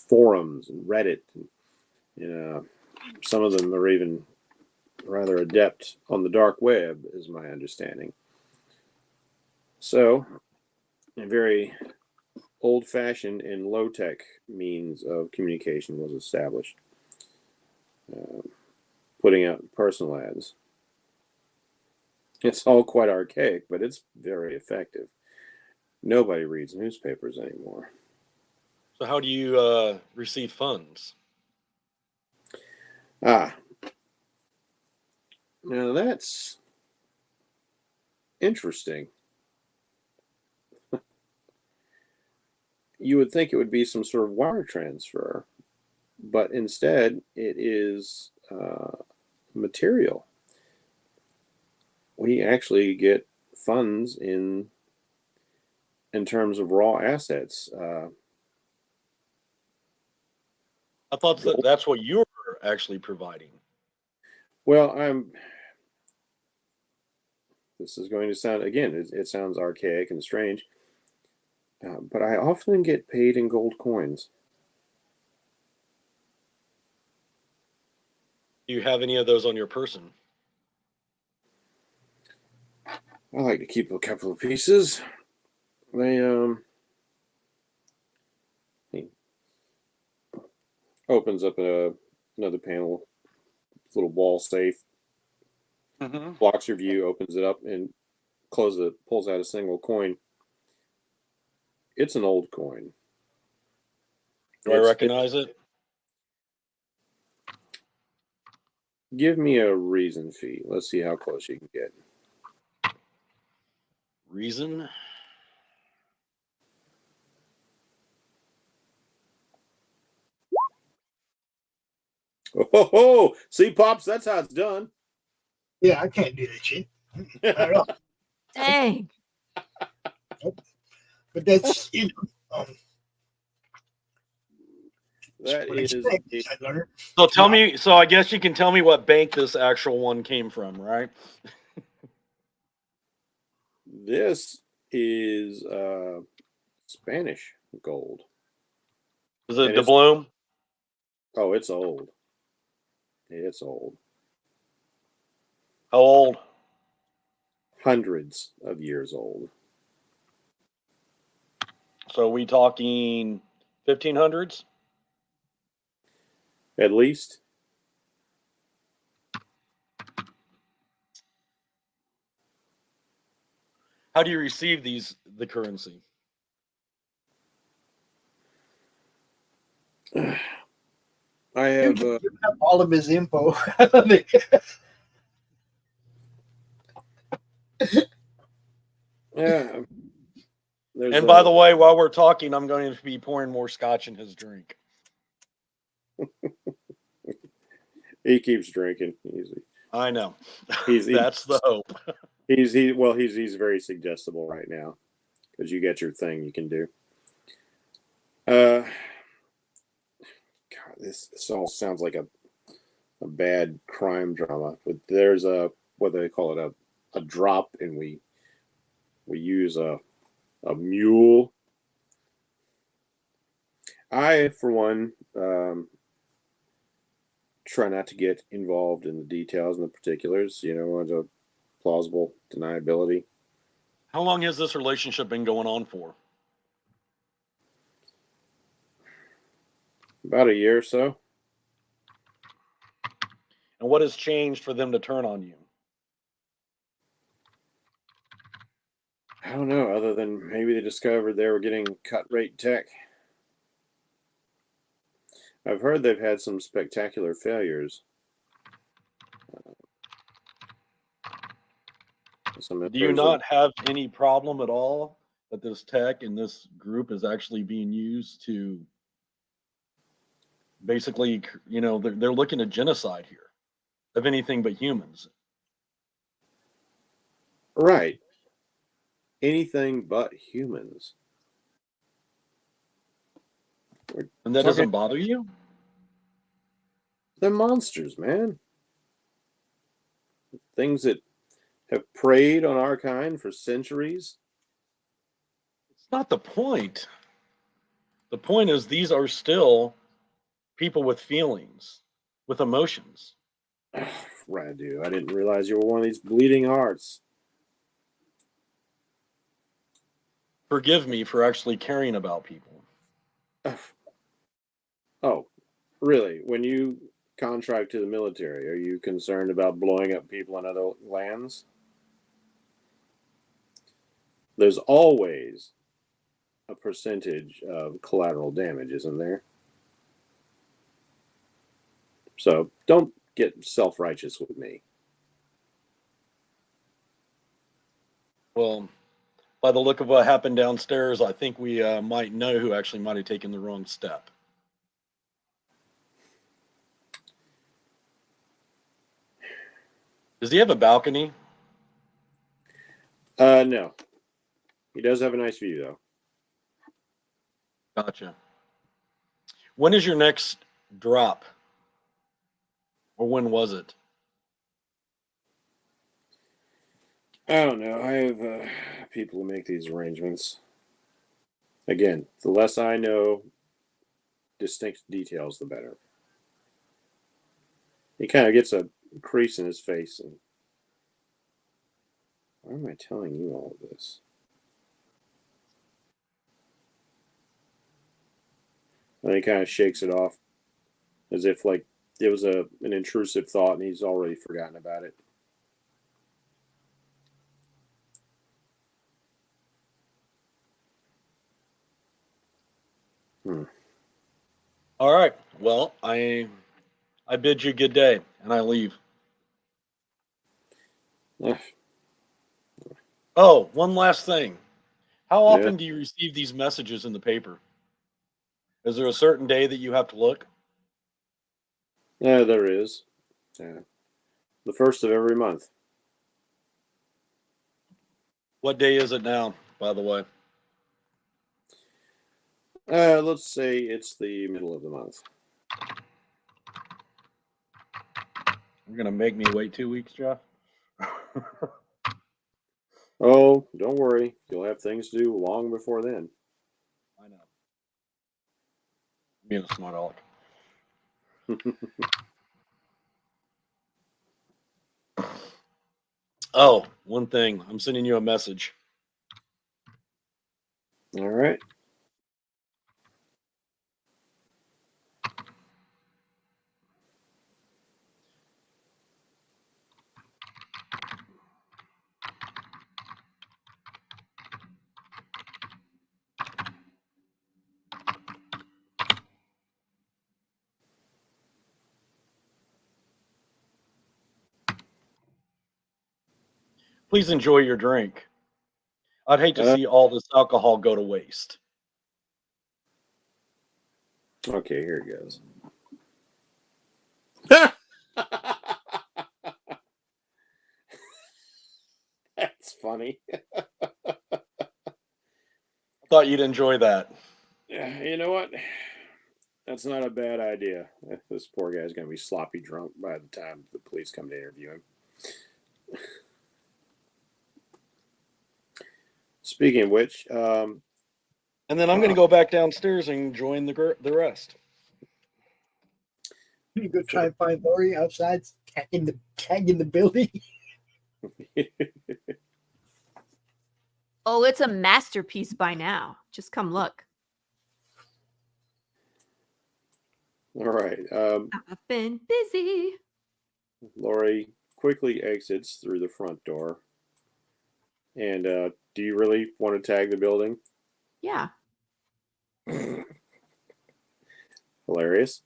forums and Reddit. And, some of them are even rather adept on the dark web, is my understanding. So, a very old-fashioned and low-tech means of communication was established. Putting out personal ads. It's all quite archaic, but it's very effective. Nobody reads newspapers anymore. So how do you receive funds? Now that's interesting. You would think it would be some sort of wire transfer, but instead it is material. We actually get funds in terms of raw assets. I thought that's what you were actually providing. Well, this is going to sound, again, it sounds archaic and strange, but I often get paid in gold coins. Do you have any of those on your person? I like to keep a couple of pieces. They he opens up another panel, little wall safe, blocks your view, opens it up, and pulls out a single coin. It's an old coin. Do I recognize it? Give me a reason fee. Let's see how close you can get. Reason? Oh, see, Pops, that's how it's done. Yeah, I can't do that shit. Not at all. Dang. But that's That what I is expect, I learned. So tell me. So I guess you can tell me what bank this actual one came from, right? this is Spanish gold. Is it And it's- doubloon? Oh, it's old. It's old. How old? Hundreds of years old. So we talking 1500s? At least. How do you receive the currency? I You have can give up all of his info. yeah. There's And by the way, while we're talking, I'm going to be pouring more scotch in his drink. he keeps drinking easy. I know. He's That's the hope. he's very suggestible right now because you get your thing you can do. God, this all sounds like a bad crime drama. But there's a what they call it a drop, and we use a mule. I, for one, try not to get involved in the details and the particulars. The plausible deniability. How long has this relationship been going on for? About a year or so. And what has changed for them to turn on you? I don't know, other than maybe they discovered they were getting cut rate tech. I've heard they've had some spectacular failures. Do you not have any problem at all that this tech and this group is actually being used to basically, they're looking at genocide here of anything but humans? Right. Anything but humans. And that doesn't bother you? They're monsters, man. Things that have preyed on our kind for centuries. It's not the point. The point is these are still people with feelings, with emotions. Radu, I didn't realize you were one of these bleeding hearts. Forgive me for actually caring about people. Oh, really? When you contract to the military, are you concerned about blowing up people in other lands? There's always a percentage of collateral damage, isn't there? So don't get self-righteous with me. Well, by the look of what happened downstairs, I think we might know who actually might have taken the wrong step. Does he have a balcony? No. He does have a nice view, though. Gotcha. When is your next drop? Or when was it? I don't know. I have people who make these arrangements. Again, the less I know, distinct details, the better. He kind of gets a crease in his face. And why am I telling you all of this? And he kind of shakes it off as if like it was an intrusive thought and he's already forgotten about it. All right. Well, I bid you good day and I leave. Oh, one last thing. How often do you receive these messages in the paper? Is there a certain day that you have to look? Yeah, there is. The first of every month. What day is it now, by the way? Let's say it's the middle of the month. You're going to make me wait 2 weeks, Jeff? Oh, don't worry. You'll have things to do long before then. I know. Being a smart aleck. Oh, one thing. I'm sending you a message. All right. Please enjoy your drink. I'd hate to see all this alcohol go to waste. Okay, here it goes. That's funny. Thought you'd enjoy that. Yeah, you know what? That's not a bad idea. This poor guy's going to be sloppy drunk by the time the police come to interview him. Speaking of which, And then I'm going to go back downstairs and join the rest. You go try and find Laurie outside, tagging the building. Oh, it's a masterpiece by now. Just come look. all right. I've been busy. Laurie quickly exits through the front door. And do you really want to tag the building? Yeah. Hilarious.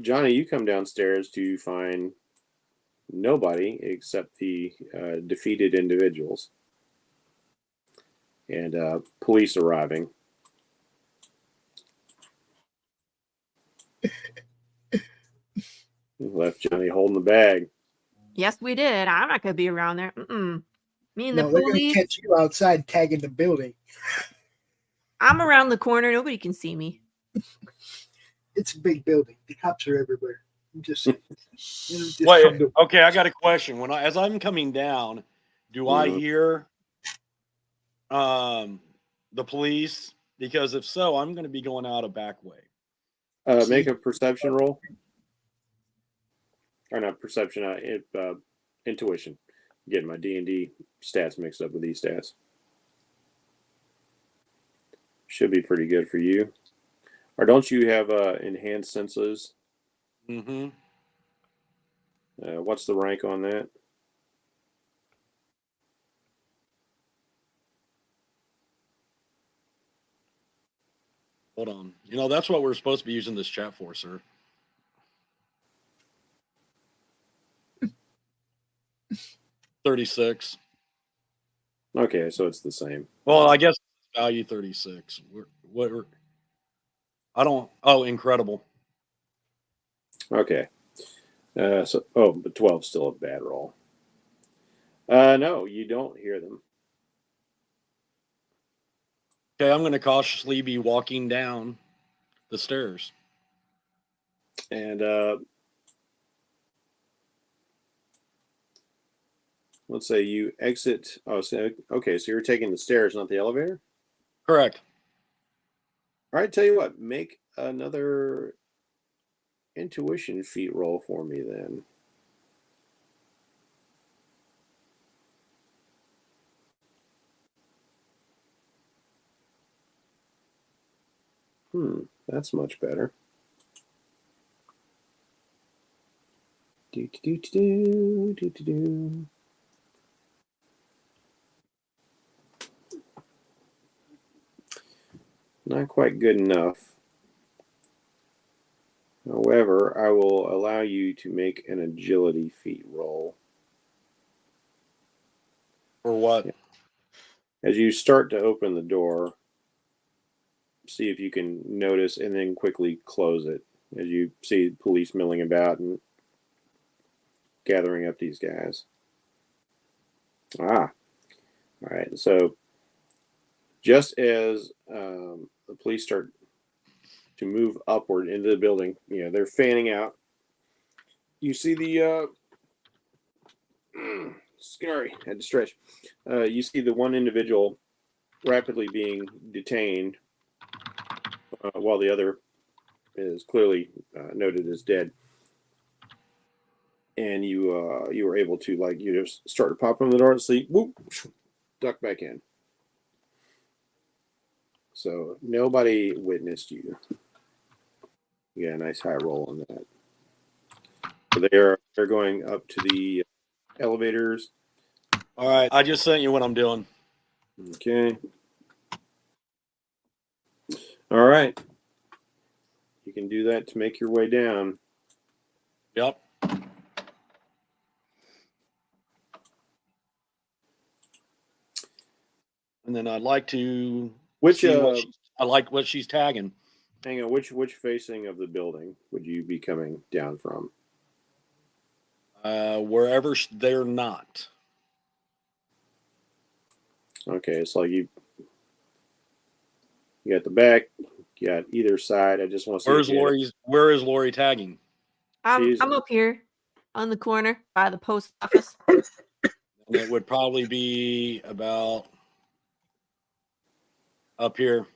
Johnny, you come downstairs to find nobody except the defeated individuals. And police arriving. Left Johnny holding the bag. Yes, we did. I'm not going to be around there. Mm-mm. Me and No, the they're going to police. catch you outside tagging the building. I'm around the corner. Nobody can see me. It's a big building. The cops are everywhere. I'm just saying. Wait, okay, I got a question. As I'm coming down, do I hear the police? Because if so, I'm going to be going out a back way. Make a perception roll. Or not perception, intuition. Getting my D&D stats mixed up with these stats. Should be pretty good for you. Or don't you have enhanced senses? Mm-hmm. What's the rank on that? Hold on. You know, that's what we're supposed to be using this chat for, sir. $36. Okay, so it's the same. Well, I guess value 36. Oh, incredible. Okay. But 12's still a bad roll. No, you don't hear them. Okay, I'm going to cautiously be walking down the stairs. And let's say you exit. Oh, so you're taking the stairs, not the elevator? Correct. All right, tell you what, make another intuition feat roll for me then. That's much better. Not quite good enough. However, I will allow you to make an agility feat roll. For what? As you start to open the door, see if you can notice and then quickly close it as you see police milling about and gathering up these guys. All right. So just as the police start to move upward into the building, they're fanning out. You see the sorry, had to stretch. You see the one individual rapidly being detained, while the other is clearly noted as dead. And you were able to you just start to pop on the door and see, whoop, duck back in. So nobody witnessed you. You got a nice high roll on that. So they're going up to the elevators. All right, I just sent you what I'm doing. Okay. All right. You can do that to make your way down. Yep. And then I'd like to I like what she's tagging. Hang on, which facing of the building would you be coming down from? Wherever they're not. Okay, it's like you got the back, you got either side. I just want to see. Where is Laurie tagging? I'm up here on the corner by the post office. And it would probably be about up here.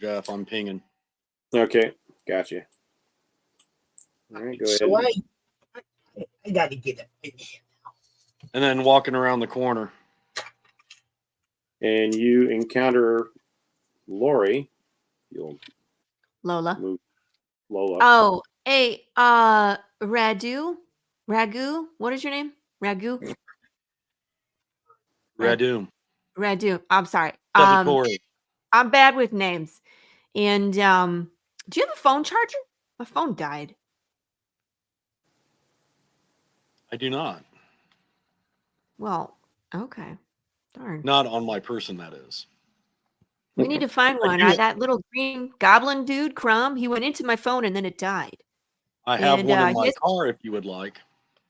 Jeff, I'm pinging. Okay, gotcha. All right, go ahead. So I got to get it. And then walking around the corner. And you encounter Laurie. You'll Lola. move Lola. Oh, hey, Ragu. What is your name? Ragu. Radu. I'm sorry. Corey. I'm bad with names. And do you have a phone charger? My phone died. I do not. Well, okay. Darn. Not on my person, that is. We need to find one. That little green goblin dude, Crumb, he went into my phone and then it died. I have one in my car if you would like.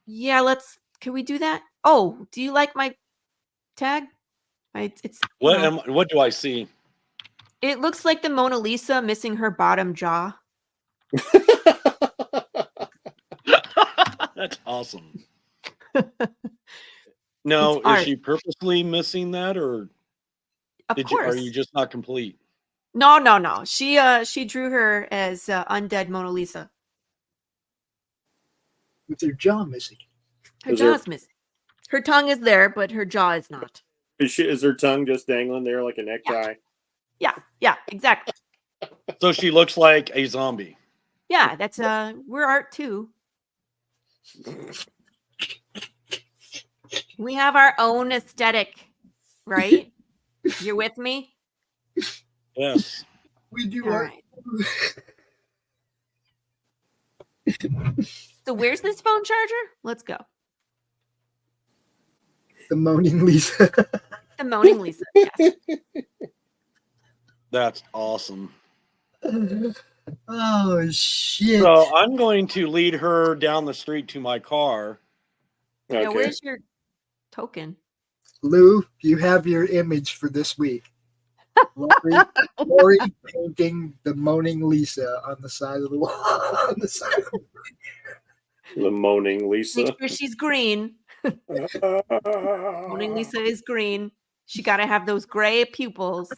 Yeah, can we do that? Oh, do you like my tag? It's what do I see? It looks like the Mona Lisa missing her bottom jaw. That's awesome. No, is she purposely missing that, or are you just not complete? No. She drew her as undead Mona Lisa with her jaw missing. Her jaw's missing. Her tongue is there, but her jaw is not. Is her tongue just dangling there like a necktie? Yeah, exactly. So she looks like a zombie. Yeah, that's we're art too. We have our own aesthetic, right? You're with me? Yes. We do. All right. So where's this phone charger? Let's go. The Moaning Lisa. The Moaning Lisa, yes. That's awesome. Oh, shit. So I'm going to lead her down the street to my car. Okay. Yeah, where's your token? Lou, you have your image for this week. Laurie painting the Moaning Lisa on the side of the wall. The Moaning Lisa. Make sure she's green. Moaning Lisa is green. She got to have those gray pupils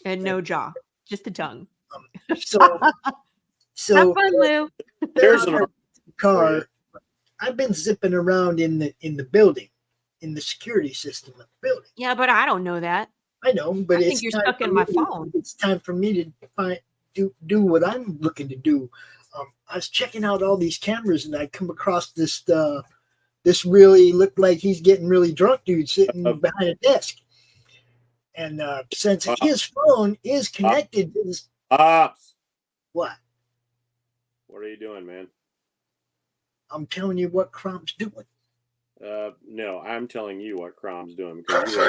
and no jaw, just a tongue. So have fun, Lou. There's a car. I've been zipping around in the building, in the security system of the building. Yeah, but I don't know that. I know, but I think you're stuck in my phone. It's time for me to do what I'm looking to do. I was checking out all these cameras, and I come across this really looked like he's getting really drunk dude sitting behind a desk. And since his phone is connected to this, what? What are you doing, man? I'm telling you what Crom's doing. No, I'm telling you what Crom's doing. Because you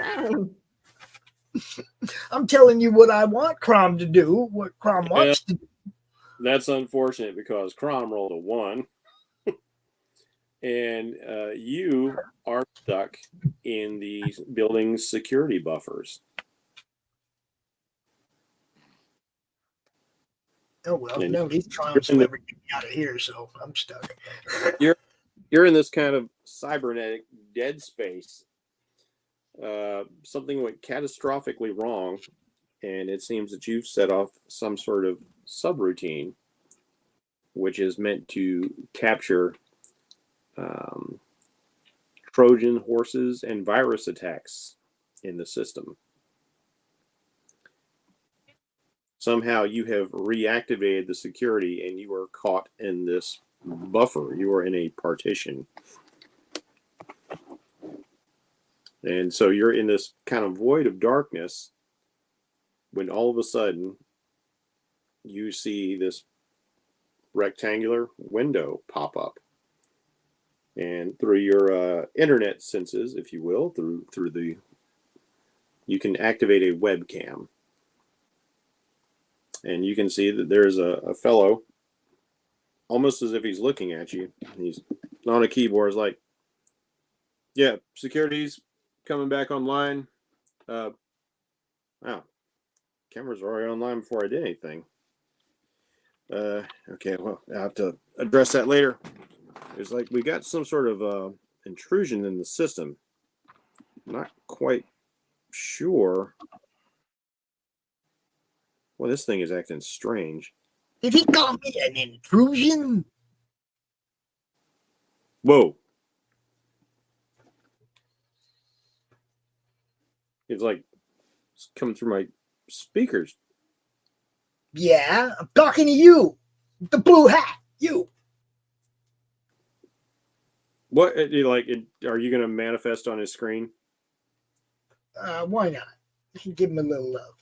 are... I'm telling you what I want Crom to do, what Crom wants to do. That's unfortunate because Crom rolled a 1. and you are stuck in the building's security buffers. Oh well, And no, these clowns will never get me out of here, so I'm stuck. You're in this kind of cybernetic dead space. Something went catastrophically wrong, and it seems that you've set off some sort of subroutine, which is meant to capture Trojan horses and virus attacks in the system. Somehow you have reactivated the security and you are caught in this buffer. You are in a partition. And so you're in this kind of void of darkness when all of a sudden you see this rectangular window pop up. And through your internet senses, if you will, you can activate a webcam. And you can see that there's a fellow, almost as if he's looking at you. He's on a keyboard, is like, yeah, security's coming back online. Wow, cameras were already online before I did anything. Okay, well, I'll have to address that later. It's like we got some sort of intrusion in the system. Not quite sure. Well, this thing is acting strange. Did he call me an intrusion? Whoa. It's like it's coming through my speakers. Yeah, I'm talking to you. The blue hat. You. What, are you going to manifest on his screen? Why not? Give him a little love.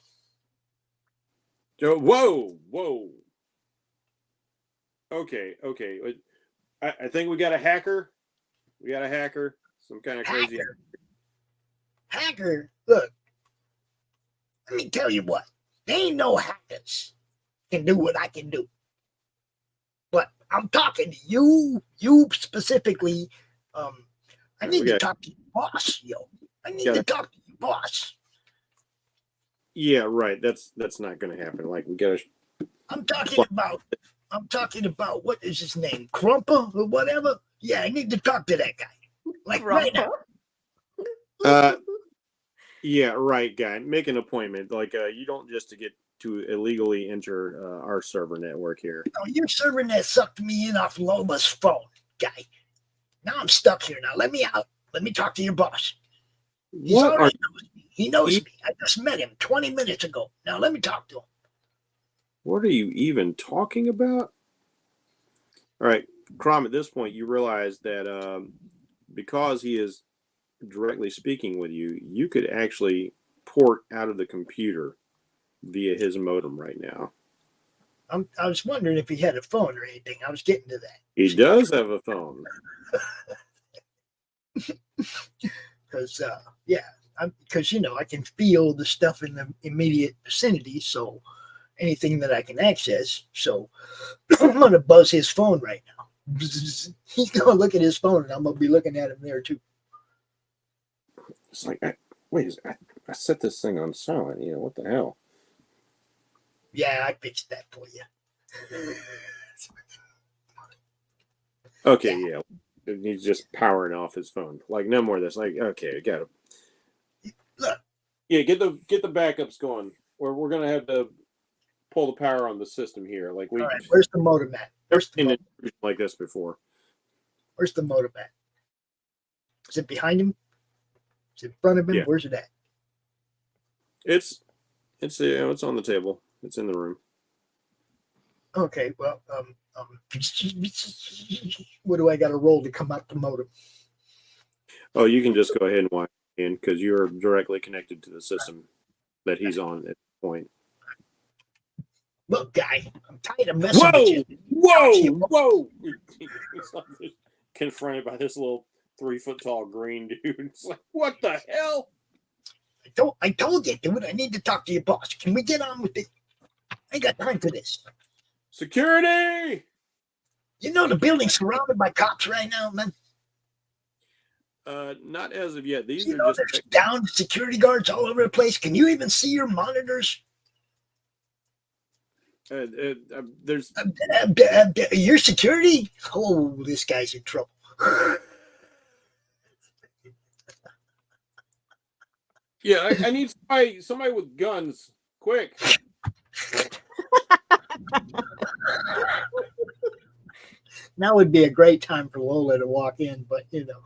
Whoa. Okay. I think we got a hacker. Some kind of crazy hacker. Look, let me tell you what. There ain't no hackers can do what I can do. But I'm talking to you specifically. I need to talk to your boss, yo. I need to talk to your boss. Yeah, right. That's not going to happen. Like we got to. I'm talking about what is his name, Crumper or whatever. Yeah, I need to talk to that guy. Like right now. Yeah, right, guy. Make an appointment. Like you don't just to get to illegally enter our server network here. No, your server net sucked me in off Loma's phone, guy. Now I'm stuck here. Now let me out. Let me talk to your boss. He knows me. I just met him 20 minutes ago. Now let me talk to him. What are you even talking about? All right, Crom, at this point, you realize that because he is directly speaking with you, you could actually port out of the computer via his modem right now. I was wondering if he had a phone or anything. I was getting to that. He does have a phone. Because, I can feel the stuff in the immediate vicinity, so anything that I can access. So I'm going to buzz his phone right now. He's going to look at his phone, and I'm going to be looking at him there, too. It's like, I set this thing on silent. What the hell? Yeah, I fixed that for you. Okay, yeah. He's just powering off his phone. Like, no more of this. Like, okay, got it. Look. Yeah, get the backups going. Or we're gonna have to pull the power on the system here. Like all right, where's the modem at? Never seen an intrusion like this before. Where's the modem at? Is it behind him? Is it in front of him? Yeah. Where's it at? It's on the table. It's in the room. Okay, well, what do I got to roll to come out the modem? Oh, you can just go ahead and watch in because you're directly connected to the system that he's on at this point. Look, guy, I'm tired of messing with you. Whoa! He's like confronted by this little 3-foot tall green dude. It's like, what the hell? I told you, dude, I need to talk to your boss. Can we get on with it? I ain't got time for this. Security! You know the building's surrounded by cops right now, man. Not as of yet. These You are know, just there's downed security guards all over the place. Can you even see your monitors? there's Your security? Oh, this guy's in trouble. yeah. I need somebody with guns, quick. Now would be a great time for Lola to walk in, but you know.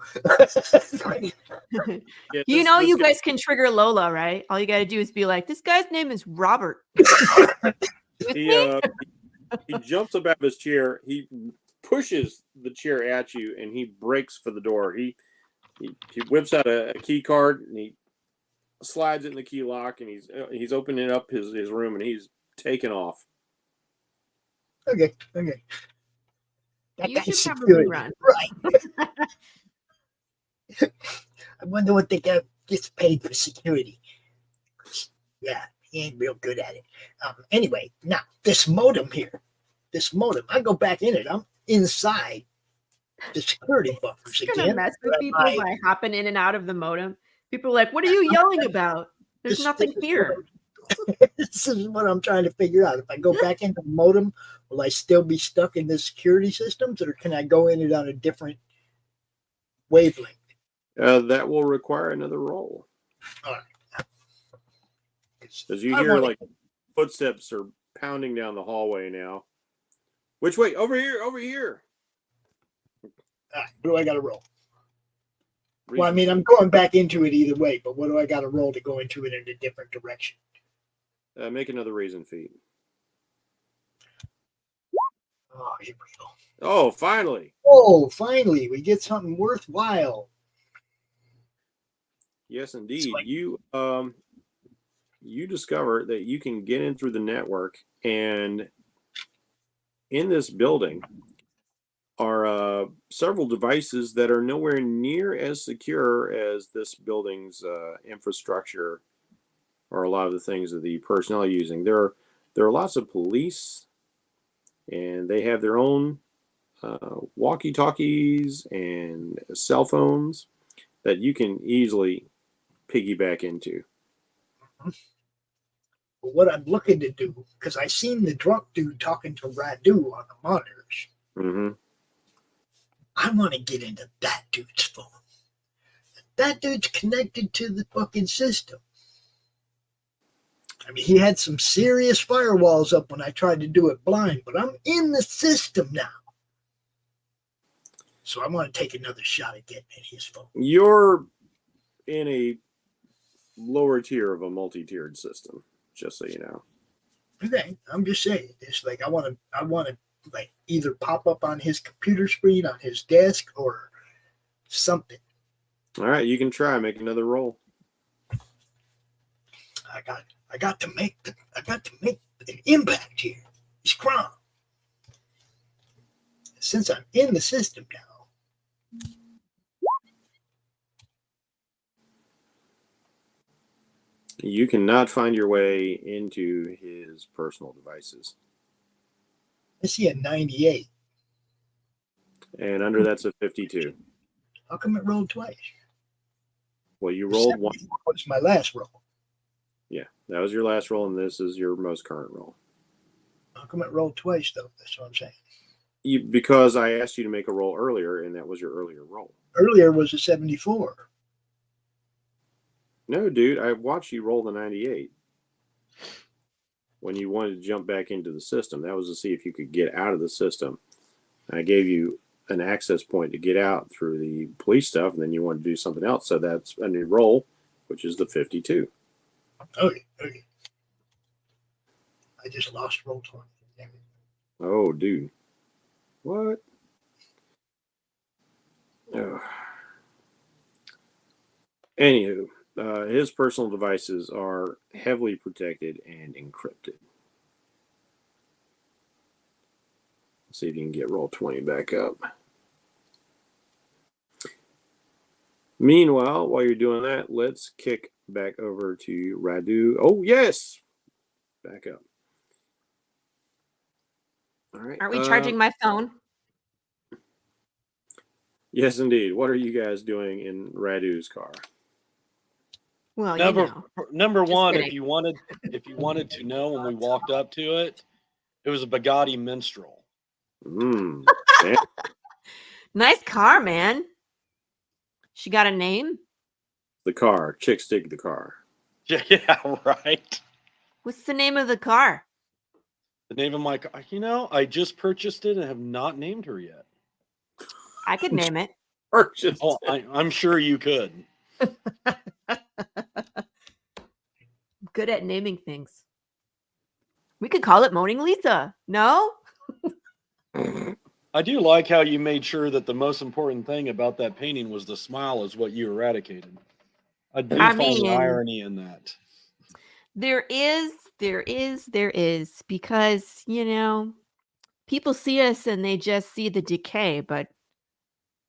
Yeah, You this- know, this you guy- guys can trigger Lola, right? All you got to do is be like, this guy's name is Robert. With He me? he jumps up out of his chair. He pushes the chair at you, and he breaks for the door. He whips out a key card and he slides it in the key lock, and he's opening up his room, and he's taking off. Okay. That You guy's should probably security. run. Right. I wonder what the guy gets paid for security. Yeah, he ain't real good at it. Anyway, now this modem here, I go back in it. I'm inside the security buffers You're gonna again. mess with people by hopping in and out of the modem. People are like, what are you yelling about? There's nothing here. This is what I'm trying to figure out. If I go back into the modem, will I still be stuck in the security systems, or can I go in it on a different wavelength? That will require another roll. All right. As you I hear, wanna- like, footsteps are pounding down the hallway now. Which way? Over here, over here. All right, what do I got to roll? Well, I mean, I'm going back into it either way, but what do I got to roll to go into it in a different direction? Make another reason feat. Oh, here we go. Oh, finally. Oh, finally, we get something worthwhile. Yes, indeed. Sweet. You discover that you can get in through the network, and in this building are several devices that are nowhere near as secure as this building's infrastructure or a lot of the things that the personnel are using. There are lots of police, and they have their own walkie-talkies and cell phones that you can easily piggyback into. But what I'm looking to do, because I seen the drunk dude talking to Radu on the monitors, Mm-hmm. I want to get into that dude's phone. That dude's connected to the fucking system. I mean, he had some serious firewalls up when I tried to do it blind, but I'm in the system now. So I want to take another shot at getting in his phone. You're in a lower tier of a multi-tiered system, just so you know. Okay, I'm just saying. It's like I want to like either pop up on his computer screen on his desk or something. All right, you can try. Make another roll. I got to make an impact here. It's crime. Since I'm in the system now. You cannot find your way into his personal devices. I see a 98. And under that's a 52. How come it rolled twice? Well, you rolled one. What's my last roll? Yeah, that was your last roll, and this is your most current roll. How come it rolled twice, though? That's what I'm saying. Because I asked you to make a roll earlier, and that was your earlier roll. Earlier was a 74. No, dude, I watched you roll the 98 when you wanted to jump back into the system. That was to see if you could get out of the system. I gave you an access point to get out through the police stuff, and then you wanted to do something else. So that's a new roll, which is the 52. Okay. I just lost roll 20. Damn it. Oh, dude. What? Anywho, his personal devices are heavily protected and encrypted. Let's see if you can get roll 20 back up. Meanwhile, while you're doing that, let's kick back over to Radu. Oh, yes! Back up. All right. Aren't we charging my phone? Yes, indeed. What are you guys doing in Radu's car? Well, Number Just one, kidding. if you wanted to know, when we walked up to it, it was a Bugatti Minstrel. Mm. Nice car, man. She got a name? The car. Chicks dig the car. Yeah, right. What's the name of the car? The name of my car. I just purchased it and have not named her yet. I could name it. Purchased. Oh, I'm sure you could. Good at naming things. We could call it Moaning Lisa. No? I do like how you made sure that the most important thing about that painting was the smile is what you eradicated. I do find the irony in that. There is, because, people see us and they just see the decay, but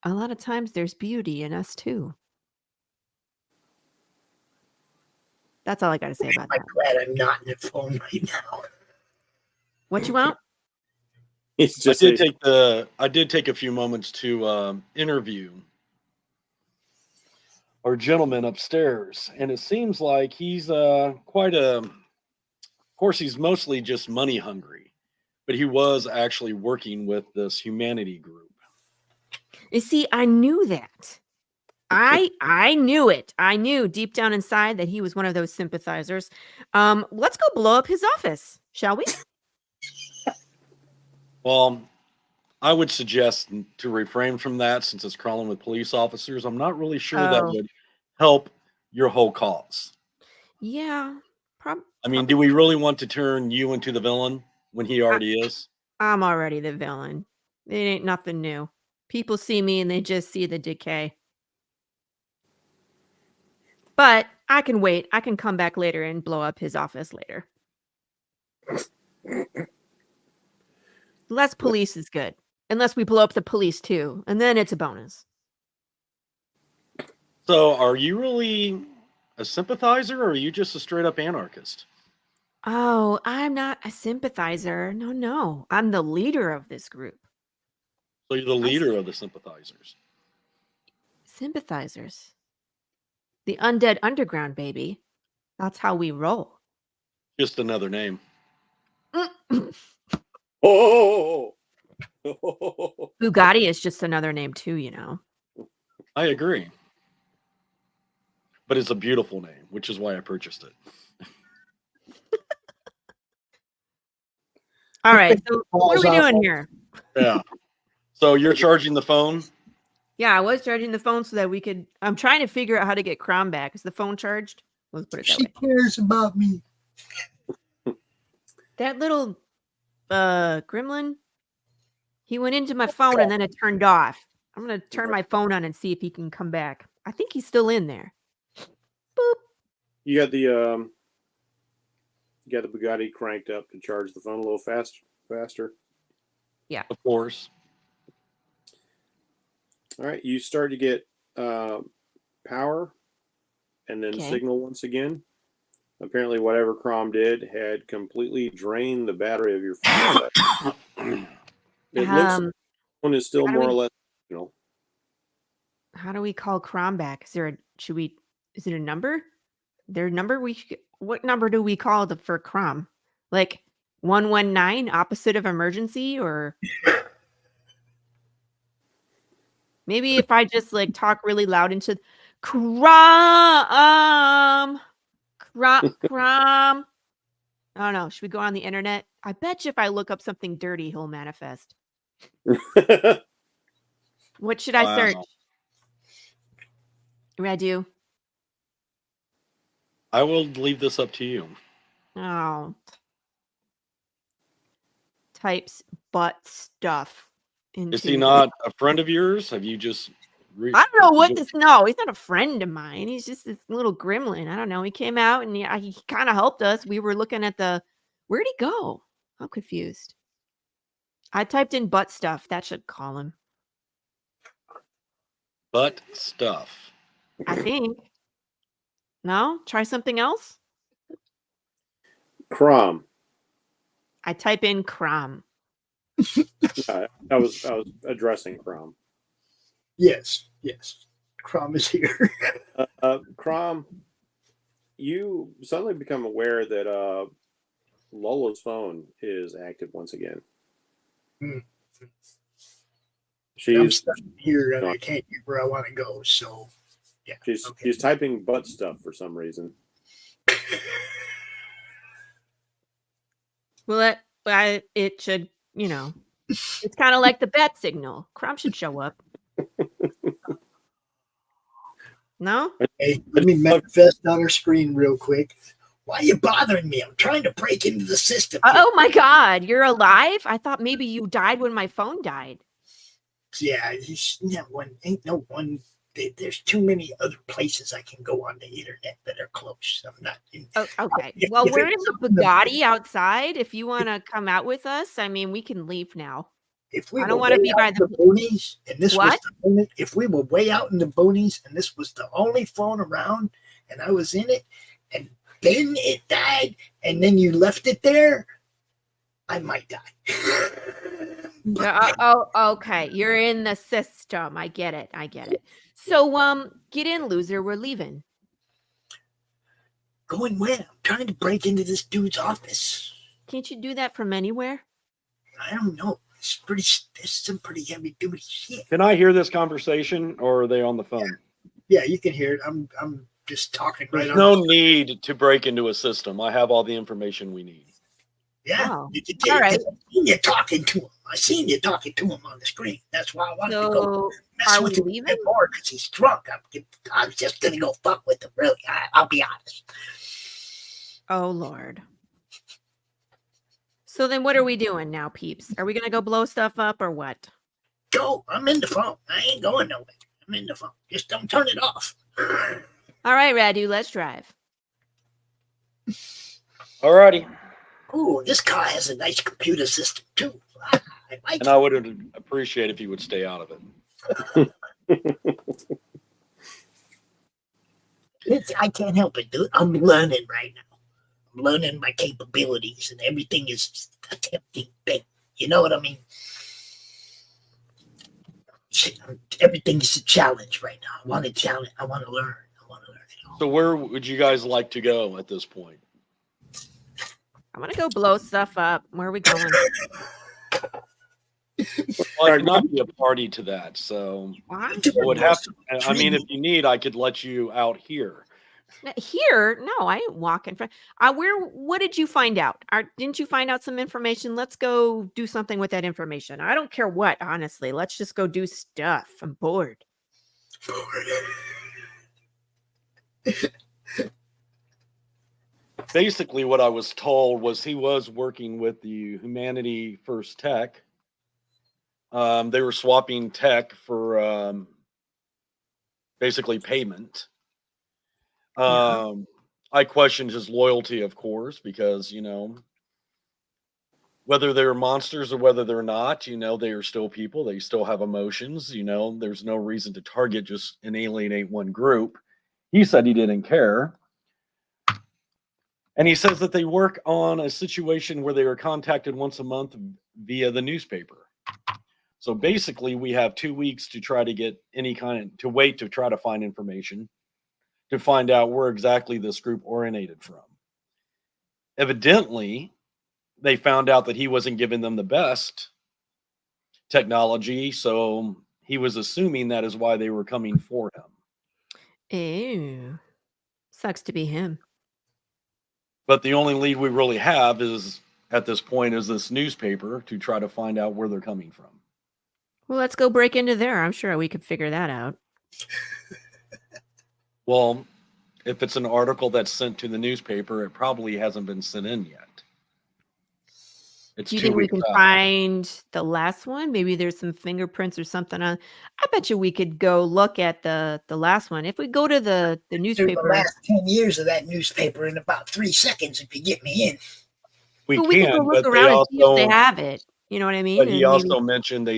a lot of times there's beauty in us too. That's all I got to say about that. I'm glad I'm not in the phone right now. What you want? It's just I did take a few moments to interview our gentleman upstairs, and it seems like he's quite of course, he's mostly just money hungry, but he was actually working with this humanity group. You see, I knew that. I knew it. I knew deep down inside that he was one of those sympathizers. Let's go blow up his office, shall we? Well, I would suggest to refrain from that since it's crawling with police officers. I'm not really sure that would help your whole cause. Yeah. I mean, do we really want to turn you into the villain when he already is? I'm already the villain. It ain't nothing new. People see me and they just see the decay. But I can wait. I can come back later and blow up his office later. Less police is good. Unless we blow up the police too. And then it's a bonus. So are you really a sympathizer or are you just a straight up anarchist? Oh, I'm not a sympathizer. No. I'm the leader of this group. So you're the leader of the sympathizers. Sympathizers. The undead underground, baby. That's how we roll. Just another name. Oh. Bugatti is just another name too, I agree. But it's a beautiful name, which is why I purchased it. All right. So what are we doing here? Yeah. So you're charging the phone? Yeah, I was charging the phone so that we could. I'm trying to figure out how to get Crom back. Is the phone charged? Let's put it that She way. cares about me. That little gremlin, he went into my phone and then it turned off. I'm going to turn my phone on and see if he can come back. I think he's still in there. Boop. You got the Bugatti cranked up to charge the phone a little faster. Yeah. Of course. All right, you start to get power and then signal once again. Apparently, whatever Crom did had completely drained the battery of your phone. It looks like one is still more or less, How do we call Crom back? Is it a number? Their number? What number do we call for Crom? Like 119, opposite of emergency, or maybe if I just talk really loud into Crom. I don't know. Should we go on the internet? I bet you if I look up something dirty, he'll manifest. What should I search? Radu. I will leave this up to you. Oh. Types butt stuff. Is he not a friend of yours? Have you just... I don't know what this... No, he's not a friend of mine. He's just this little gremlin. I don't know. He came out and he kind of helped us. We were looking at the... Where'd he go? I'm confused. I typed in butt stuff. That should call him. Butt stuff. I think. No? Try something else? Crom. I type in Crom. I was addressing Crom. Yes. Crom is here. Crom, you suddenly become aware that Lola's phone is active once again. I'm She's stuck here and I can't get where I want to go. So, yeah. she's typing butt stuff for some reason. Well, it should, it's kind of like the bat signal. Crom should show up. No? Hey, let me manifest on her screen real quick. Why are you bothering me? I'm trying to break into the system. Oh my God, you're alive? I thought maybe you died when my phone died. Yeah, ain't no one. There's too many other places I can go on the internet that are close. I'm not. Okay. Well, we're in the Bugatti outside. If you want to come out with us, I mean, we can leave now. If we I don't want to be by the boonies, and this what? was the only, if we were way out in the boonies, and this was the only phone around, and I was in it, and then it died, and then you left it there, I might die. Okay. You're in the system. I get it. So, get in, loser. We're leaving. Going where? I'm trying to break into this dude's office. Can't you do that from anywhere? I don't know. There's some pretty heavy duty shit. Can I hear this conversation, or are they on the phone? Yeah, you can hear it. I'm just talking right There's on. no need to break into a system. I have all the information we need. Yeah. Oh, All right. I seen you talking to him on the screen. That's why I wanted to go So, mess are we with him a leaving? bit more because he's drunk. I was just gonna go fuck with him. Really, I'll be honest. Oh, Lord. So then what are we doing now, peeps? Are we going to go blow stuff up or what? Go. I'm in the phone. I ain't going nowhere. I'm in the phone. Just don't turn it off. All right, Radu, let's drive. Alrighty. Ooh, this car has a nice computer system too. I like And I would appreciate if you would stay out of it. I can't help it, dude. I'm learning right now. I'm learning my capabilities, and everything is a tempting thing. You know what I mean? Everything is a challenge right now. I want to challenge. I want to learn. I want to learn it all. So where would you guys like to go at this point? I'm going to go blow stuff up. Where are we going? Well, I cannot be a party to that, so What? I would have to. I mean, if you need, I could let you out here. Here? No, I ain't walking. What did you find out? Didn't you find out some information? Let's go do something with that information. I don't care what, honestly. Let's just go do stuff. I'm bored. Basically, what I was told was he was working with the Humanity First Tech. They were swapping tech for basically payment. I questioned his loyalty, of course, because, whether they're monsters or whether they're not, they are still people. They still have emotions. There's no reason to target just and alienate one group. He said he didn't care. And he says that they work on a situation where they are contacted once a month via the newspaper. So basically, we have 2 weeks to try to get to try to find information, to find out where exactly this group originated from. Evidently, they found out that he wasn't giving them the best technology, so he was assuming that is why they were coming for him. Ew. Sucks to be him. But the only lead we really have is, at this point, is this newspaper to try to find out where they're coming from. Well, let's go break into there. I'm sure we could figure that out. Well, if it's an article that's sent to the newspaper, it probably hasn't been sent in yet. It's Do you 2 think we weeks can out. find the last one? Maybe there's some fingerprints or something on. I bet you we could go look at the last one. If we go to the Through newspaper, the last 10 years of that newspaper in about 3 seconds if you get me in. We but we could go can, look but they around and see if they also, have it. You know what I mean? but he And also mentioned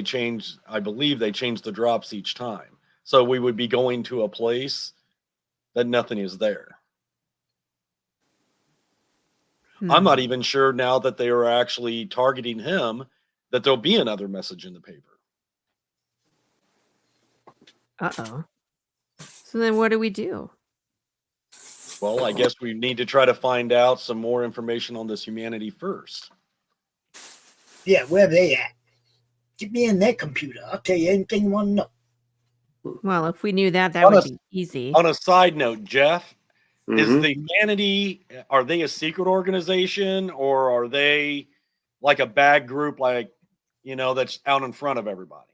I believe they changed the drops each time. So we would be going to a place that nothing is there. I'm not even sure now that they are actually targeting him that there'll be another message in the paper. Uh-oh. So then what do we do? Well, I guess we need to try to find out some more information on this humanity first. Yeah, where they at? Get me in that computer. I'll tell you anything you want to know. Well, if we knew that, that On would a- be easy. On a side note, Jeff, is Mhm. the humanity, are they a secret organization or are they like a bad group, like, that's out in front of everybody?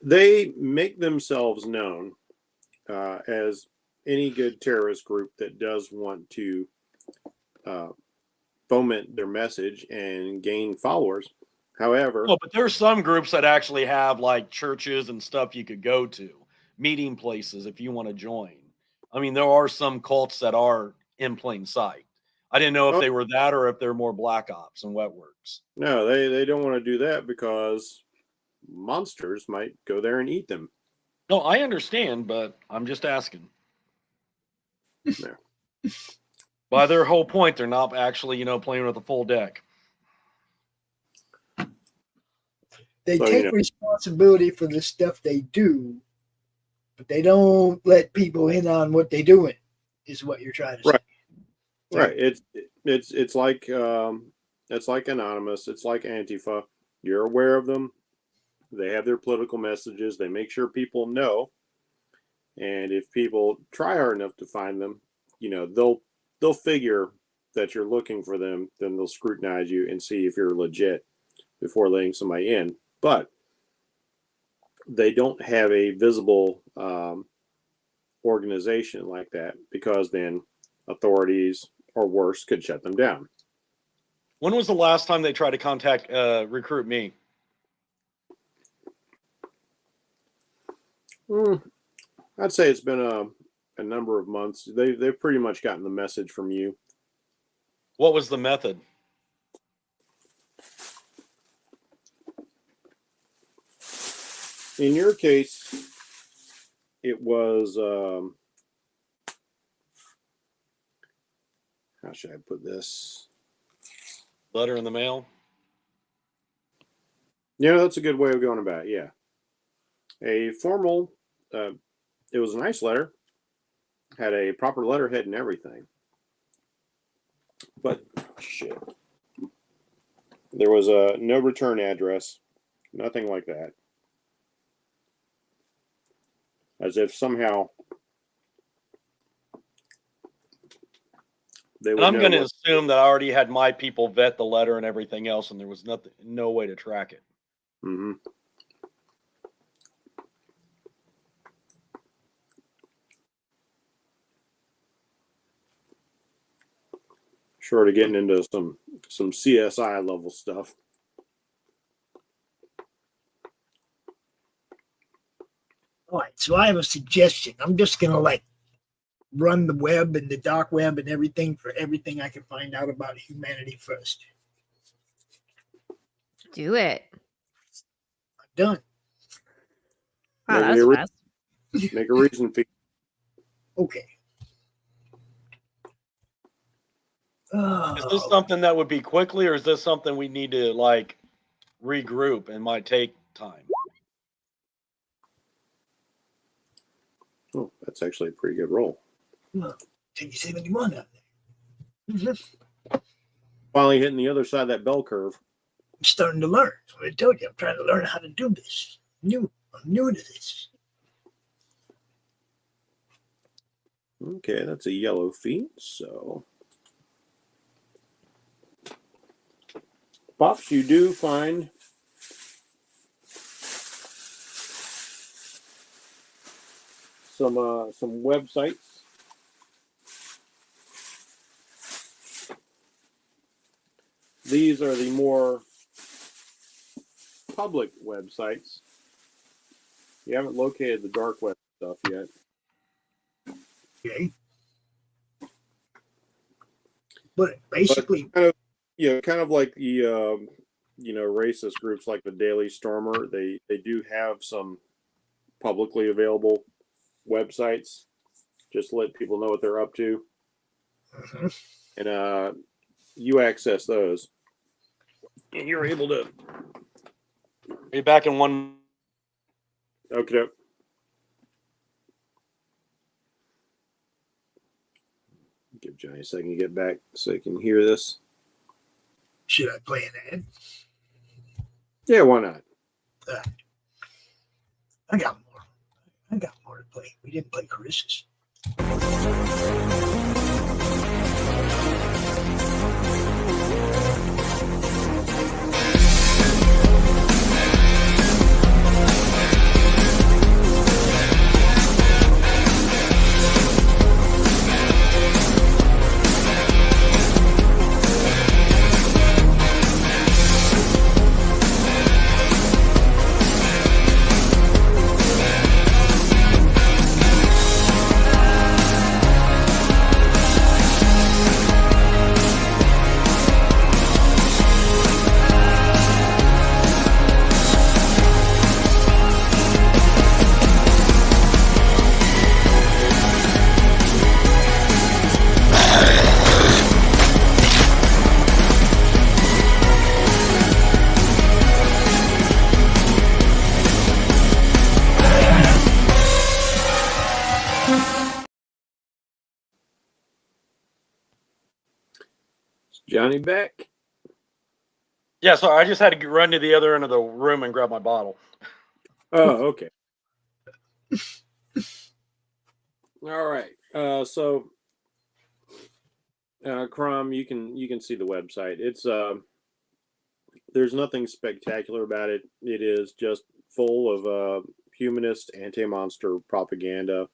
They make themselves known as any good terrorist group that does want to foment their message and gain followers. However, Well, but there's some groups that actually have like churches and stuff you could go to, meeting places if you want to join. I mean, there are some cults that are in plain sight. I didn't know if they were that or if they're more black ops and wet works. no, they don't want to do that because monsters might go there and eat them. No, I understand, but I'm just asking. No. By their whole point, they're not actually, playing with a full deck. They So, take responsibility for the stuff they do, but they don't let people in on what they're doing, is what you're trying to say. Right. It's like Anonymous. It's like Antifa. You're aware of them. They have their political messages. They make sure people know. And if people try hard enough to find them, they'll figure that you're looking for them. Then they'll scrutinize you and see if you're legit before letting somebody in. But they don't have a visible organization like that because then authorities or worse could shut them down. When was the last time they tried to recruit me? I'd say it's been a number of months. They've pretty much gotten the message from you. What was the method? In your case, it was how should I put this? Letter in the mail? Yeah, that's a good way of going about it. Yeah. A formal, it was a nice letter, had a proper letterhead and everything. But, shit. There was no return address, nothing like that. As if somehow they would. And I'm going to assume that I already had my people vet the letter and everything else, and there was no way to track it. Mm-hmm. Short of getting into some CSI level stuff. All right, so I have a suggestion. I'm just going to run the web and the dark web and everything for everything I can find out about humanity first. Do it. I'm done. Wow, Maybe that was fast. Make a reason fee. Okay. Is this something that would be quickly, or is this something we need to regroup and might take time? Oh, that's actually a pretty good roll. Take you 71 out there. Finally hitting the other side of that bell curve. I'm starting to learn. So I told you, I'm trying to learn how to do this. I'm new to this. Okay, that's a yellow feat, so. Pops, you do find some websites. These are the more public websites. You haven't located the dark web stuff yet. Okay. But basically, But kind of like the racist groups like the Daily Stormer. They do have some publicly available websites. Just to let people know what they're up to, and you access those, and you're able to. Be back in one. Okay. Give Johnny a second to get back so he can hear this. Should I play an ad? Yeah, why not? I got more. I got more to play. We didn't play Carissa's. Johnny back? Yeah, so I just had to run to the other end of the room and grab my bottle. Oh, okay. All right. So, Crom, you can see the website. It's there's nothing spectacular about it. It is just full of humanist anti-monster propaganda,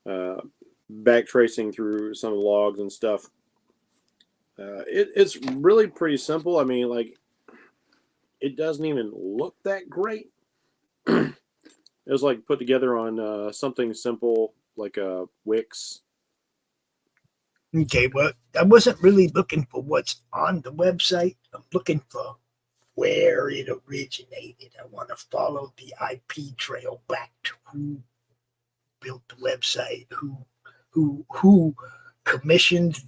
backtracing through some logs and stuff. It's really pretty simple. I mean, like, it doesn't even look that great. It was like put together on something simple like a Wix. Okay, well, I wasn't really looking for what's on the website. I'm looking for where it originated. I want to follow the IP trail back to who built the website, who commissioned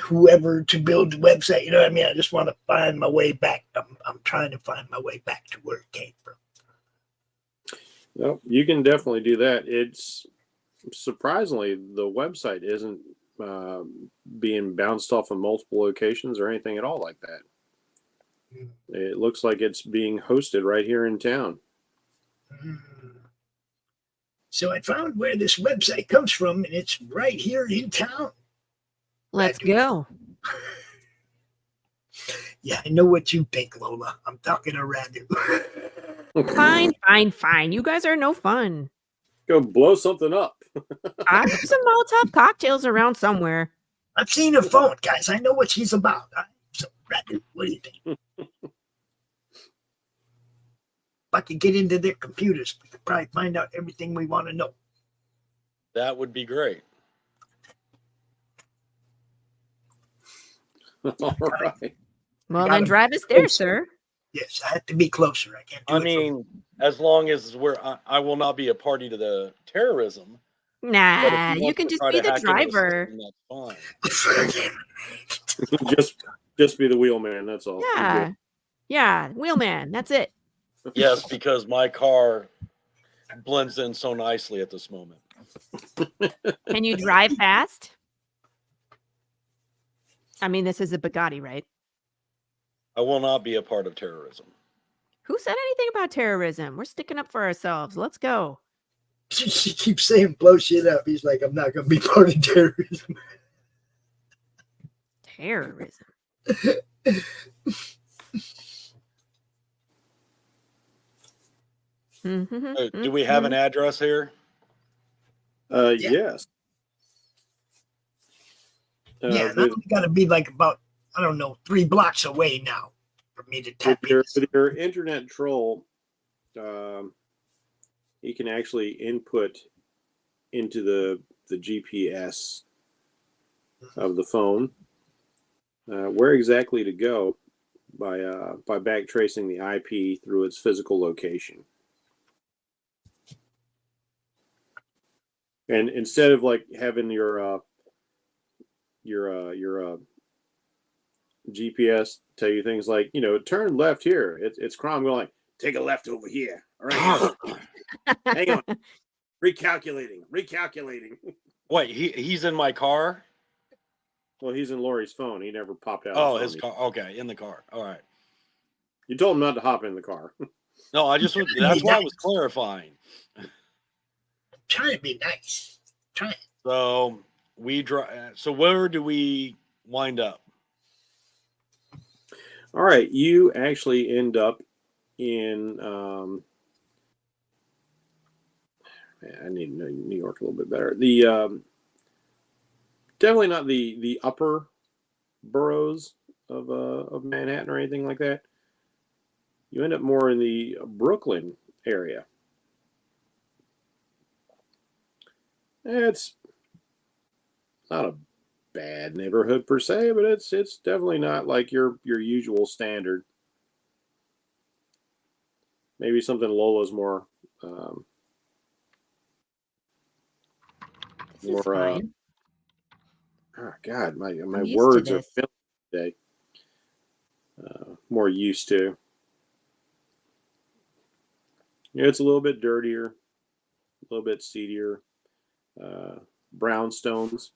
whoever to build the website. You know what I mean? I just want to find my way back. I'm trying to find my way back to where it came from. Well, you can definitely do that. It's surprisingly, the website isn't being bounced off of multiple locations or anything at all like that. It looks like it's being hosted right here in town. So I found where this website comes from, and it's right here in town. Let's go. Yeah, I know what you think, Lola. I'm talking to Radu. Fine. You guys are no fun. Go blow something up. I have some Molotov cocktails around somewhere. I've seen her phone, guys. I know what she's about. So, Radu, what do you think? If I could get into their computers, we could probably find out everything we want to know. That would be great. All right. Well, then drive us there, sir. Yes, I have to be closer. I can't do I it. mean, as long as I will not be a party to the terrorism. But if Nah, you you want can to just try be to the hack into the driver. system, that's fine. just be the wheelman. That's all. Yeah, wheelman. That's it. Yes, because my car blends in so nicely at this moment. Can you drive fast? I mean, this is a Bugatti, right? I will not be a part of terrorism. Who said anything about terrorism? We're sticking up for ourselves. Let's go. She keeps saying blow shit up. He's like, I'm not going to be part of terrorism. Terrorism. Do we have an address here? Yes. Yeah, that's got to be like about, I don't know, 3 blocks away now for me to tap in. With your internet troll, you can actually input into the GPS of the phone where exactly to go by backtracing the IP through its physical location. And instead of like having your GPS tell you things like, turn left here. It's Crom going like, take a left over here. All right. Hang on. Recalculating. Wait, he's in my car? Well, he's in Laurie's phone. He never popped out. Oh, his his phone. car. Okay, in the car. All right. You told him not to hop in the car. No, that's why I was clarifying. Trying to be nice. Trying. So So where do we wind up? All right, you actually end up in. I need to know New York a little bit better. The definitely not the upper boroughs of Manhattan or anything like that. You end up more in the Brooklyn area. It's not a bad neighborhood per se, but it's definitely not like your usual standard. Maybe something Lola's more This is fine. Oh God, my I'm used to words are this. failing today. More used to. Yeah, it's a little bit dirtier, a little bit seedier. Brownstones.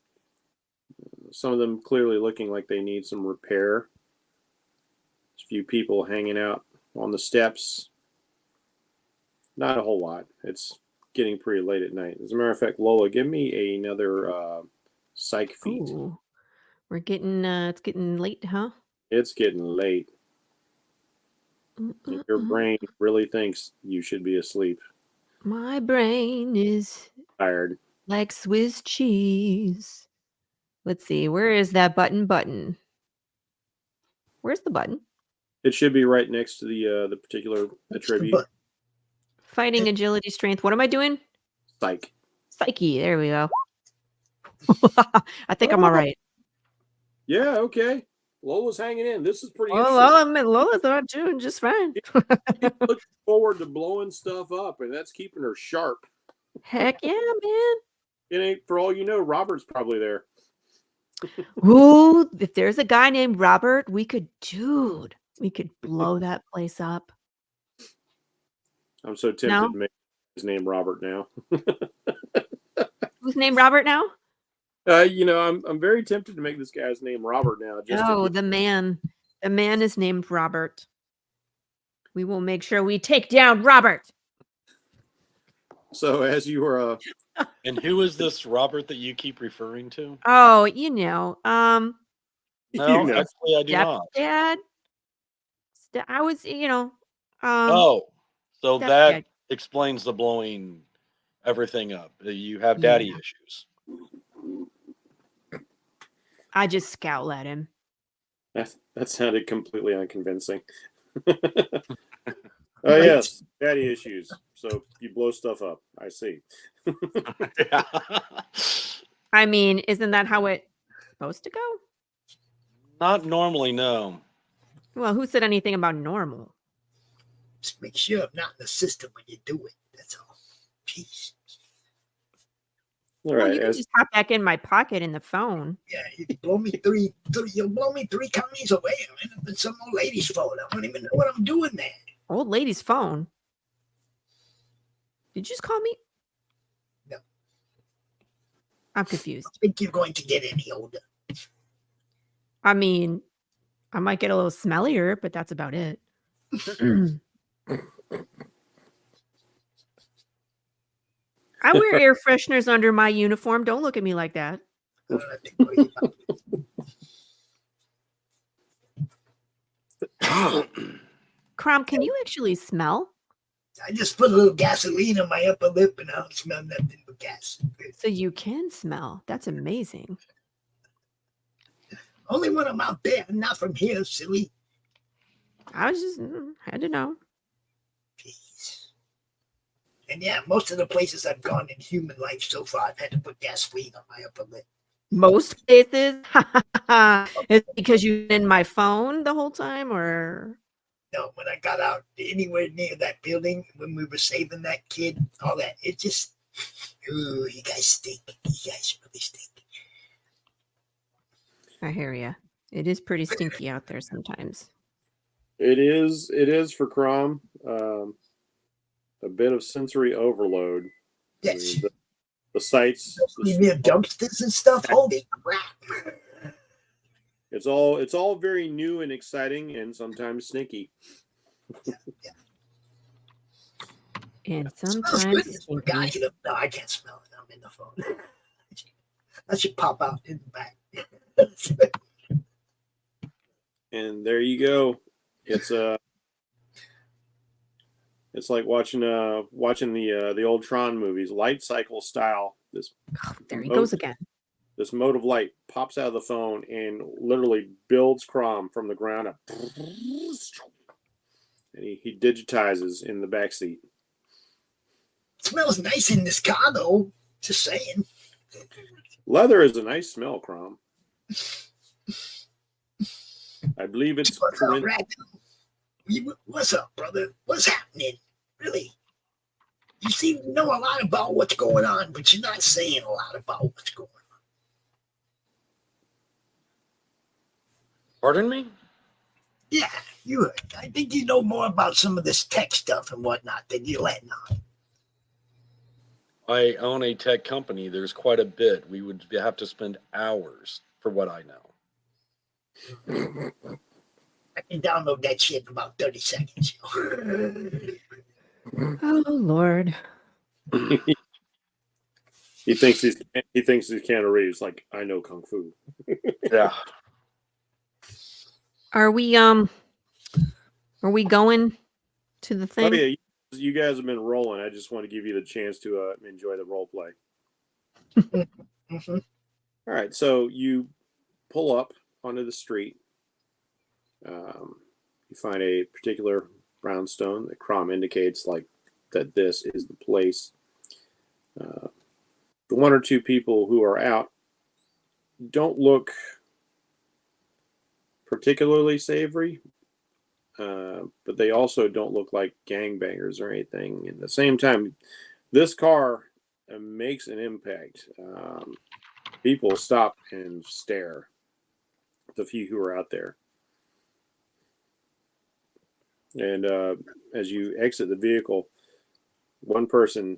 Some of them clearly looking like they need some repair. There's a few people hanging out on the steps. Not a whole lot. It's getting pretty late at night. As a matter of fact, Lola, give me another psych feat. Ooh, we're getting it's getting late, huh? It's getting late. And your brain really thinks you should be asleep. My brain is Tired. like Swiss cheese. Let's see, where is that button? Where's the button? It should be right next to the particular attribute. Fighting, agility, strength. What am I doing? Psych. Psyche. There we go. I think I'm all right. Yeah, okay. Lola's hanging in. This is pretty Well, interesting. Lola's not doing just fine. She's looking forward to blowing stuff up, and that's keeping her sharp. Heck yeah, man. It ain't, for all you know, Robert's probably there. Ooh, if there's a guy named Robert, we could blow that place up. I'm so tempted No? to make his name Robert now. Who's named Robert now? I'm very tempted to make this guy's name Robert now. The man. The man is named Robert. We will make sure we take down Robert. So as you were And who is this Robert that you keep referring to? Oh, No, know. actually, I do not. Dad. I was, Oh, so stepdad. that explains the blowing everything up. You have daddy Yeah. issues. I just scowl at him. that sounded completely unconvincing. Oh yes, daddy issues. So you blow stuff up. I see. Yeah. I mean, isn't that how it's supposed to go? Not normally, no. Well, who said anything about normal? Just make sure I'm not in the system when you do it. That's all. Jeez. All Well, right. you can just hop back in my pocket in the phone. Yeah, you can blow me three. You'll blow me 3 counties away. I'm in some old lady's phone. I don't even know what I'm doing there. Old lady's phone. Did you just call me? No. I'm confused. I think you're going to get any older. I mean, I might get a little smellier, but that's about it. I wear air fresheners under my uniform. Don't look at me like that. I don't have to worry about it. Crom, can you actually smell? I just put a little gasoline on my upper lip and I don't smell nothing but gas. So you can smell. That's amazing. Only when I'm out there, not from here, silly. I was just had to know. Jeez. And yeah, most of the places I've gone in human life so far, I've had to put gasoline on my upper lip. Most places. Is it because you've been in my phone the whole time, or No, when I got out anywhere near that building, when we were saving that kid, all that, it just, ooh, you guys stink. You guys really stink. I hear ya. It is pretty stinky out there sometimes. It is for Crom. A bit of sensory overload. Yes. The sights. Near dumpsters and stuff. Holy crap. It's all very new and exciting, and sometimes sneaky. And It smells sometimes good. stinky. No, I can't smell it. I'm in the phone. I should pop out in the back. And there you go. It's like watching the old Tron movies, light cycle style. This There he goes again. This mode of light pops out of the phone and literally builds Crom from the ground up. And he digitizes in the back seat. It smells nice in this car, though. Just saying. Leather is a nice smell, Crom. I believe it's What's up, What's up, brother? What's happening? Really? You seem to know a lot about what's going on, but you're not saying a lot about what's going on. Pardon me? Yeah, I think you know more about some of this tech stuff and whatnot than you're letting on. I own a tech company. There's quite a bit. We would have to spend hours for what I know. I can download that shit in about 30 seconds. Oh Lord. He thinks he's Keanu Reeves. Like, I know kung fu. Yeah. Are we going to the thing? Oh yeah, you guys have been rolling. I just want to give you the chance to enjoy the role play. Mm-hmm. All right, so you pull up onto the street. You find a particular brownstone that Crom indicates like that this is the place. The one or two people who are out don't look particularly savory, but they also don't look like gangbangers or anything. At the same time, this car makes an impact. People stop and stare, the few who are out there. And as you exit the vehicle, one person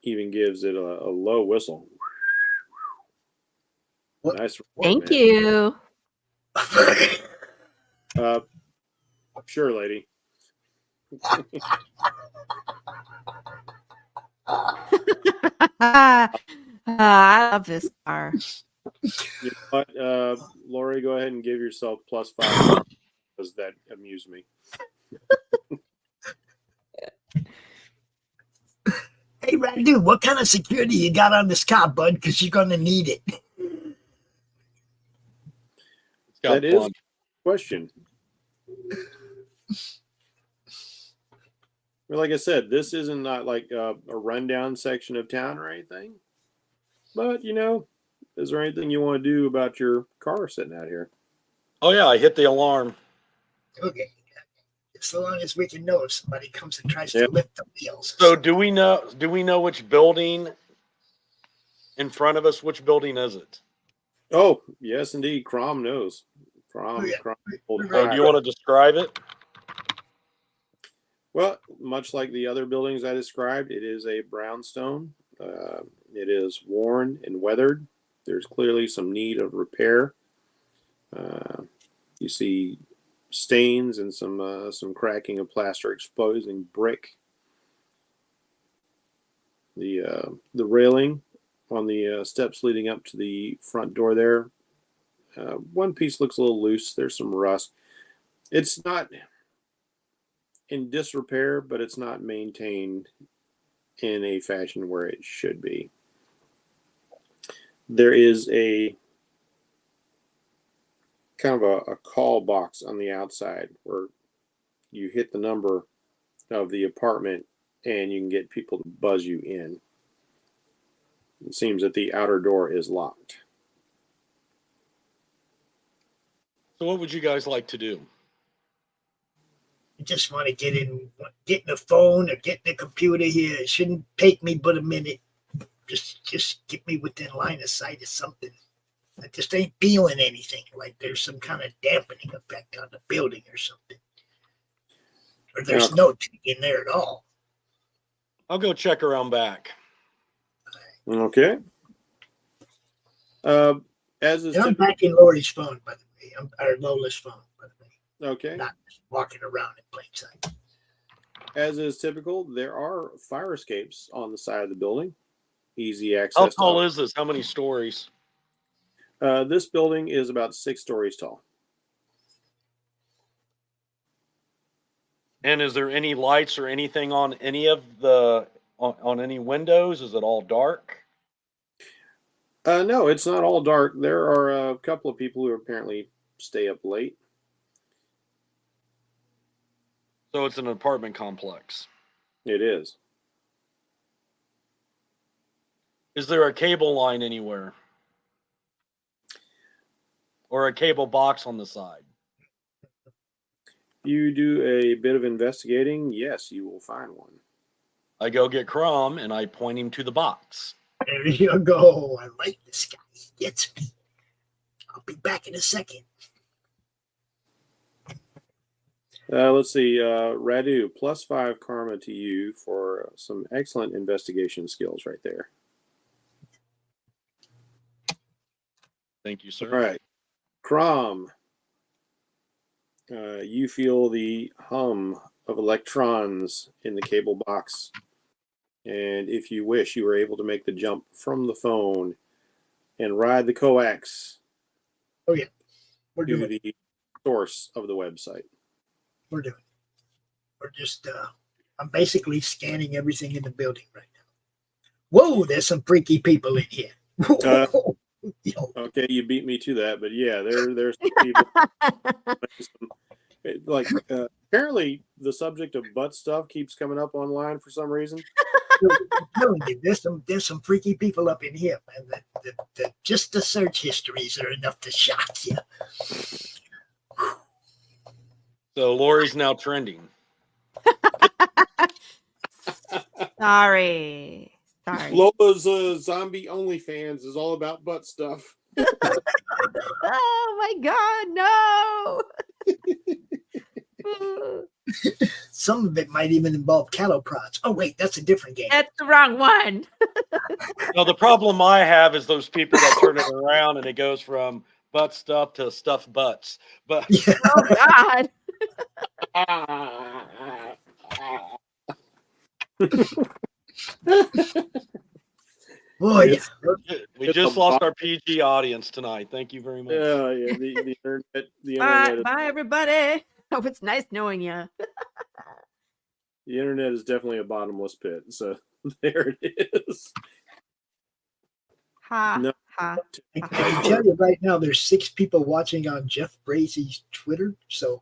even gives it a low whistle. What? Nice report, Thank man. you. Sure, lady. I love this car. You know what, Laurie, go ahead and give yourself +5 because that amused me. Hey, Radu, what kind of security you got on this car, bud? Because you're going to need it. That is a question. Well, like I said, this isn't not like a rundown section of town or anything. But, you know, is there anything you want to do about your car sitting out here? Oh yeah, I hit the alarm. Okay. So long as we can know if somebody comes and tries to lift the wheels. So do we know which building in front of us? Which building is it? Oh, yes, indeed. Crom knows. Crom. Do you want to describe it? Well, much like the other buildings I described, it is a brownstone. It is worn and weathered. There's clearly some need of repair. You see stains and some cracking of plaster exposing brick. The railing on the steps leading up to the front door there, one piece looks a little loose. There's some rust. It's not in disrepair, but it's not maintained in a fashion where it should be. There is a kind of a call box on the outside where you hit the number of the apartment and you can get people to buzz you in. It seems that the outer door is locked. So what would you guys like to do? I just want to get in the phone or get in the computer here. It shouldn't take me but a minute. Just get me within line of sight of something. I just ain't feeling anything like there's some kind of dampening effect on the building or something. Or there's no tick in there at all. I'll go check around back. Okay. As is I'm back in Laurie's phone, by the way. Our Lola's phone, by the way. Okay. Not walking around in plain sight. As is typical, there are fire escapes on the side of the building. Easy access. How tall is this? How many stories? This building is about 6 stories tall. And is there any lights or anything on any of the on any windows? Is it all dark? No, it's not all dark. There are a couple of people who apparently stay up late. So it's an apartment complex. It is. Is there a cable line anywhere? Or a cable box on the side? You do a bit of investigating, yes, you will find one. I go get Crumb and I point him to the box. There you go. I like this guy. He gets me. I'll be back in a second. Let's see. Radu, +5 karma to you for some excellent investigation skills right there. Thank you, sir. All right. Crom, you feel the hum of electrons in the cable box. And if you wish, you are able to make the jump from the phone and ride the coax Oh, yeah. We're to doing it. the source of the website. We're doing it. We're just, I'm basically scanning everything in the building right now. Whoa, there's some freaky people in here. Yo. Okay, you beat me to that, but yeah, there's some people. Like, apparently, the subject of butt stuff keeps coming up online for some reason. I'm telling you, there's some freaky people up in here, man. Just the search histories are enough to shock you. So Laurie's now trending. Sorry. Lola's zombie OnlyFans is all about butt stuff. Oh my God, no. Some of it might even involve cattle prods. Oh, wait, that's a different game. That's the wrong one. No, the problem I have is those people that turn it around and it goes from butt stuff to stuffed butts. But Yeah. Oh God. Boy, It's- we It's just a lost bo- our PG audience tonight. Thank you very much. Yeah, the internet, Bye, bye, everybody. Oh, it's nice knowing you. the internet is definitely a bottomless pit. So there it is. Ha, No. ha. I can tell you right now, there's 6 people watching on Jeff Bracey's Twitter. So,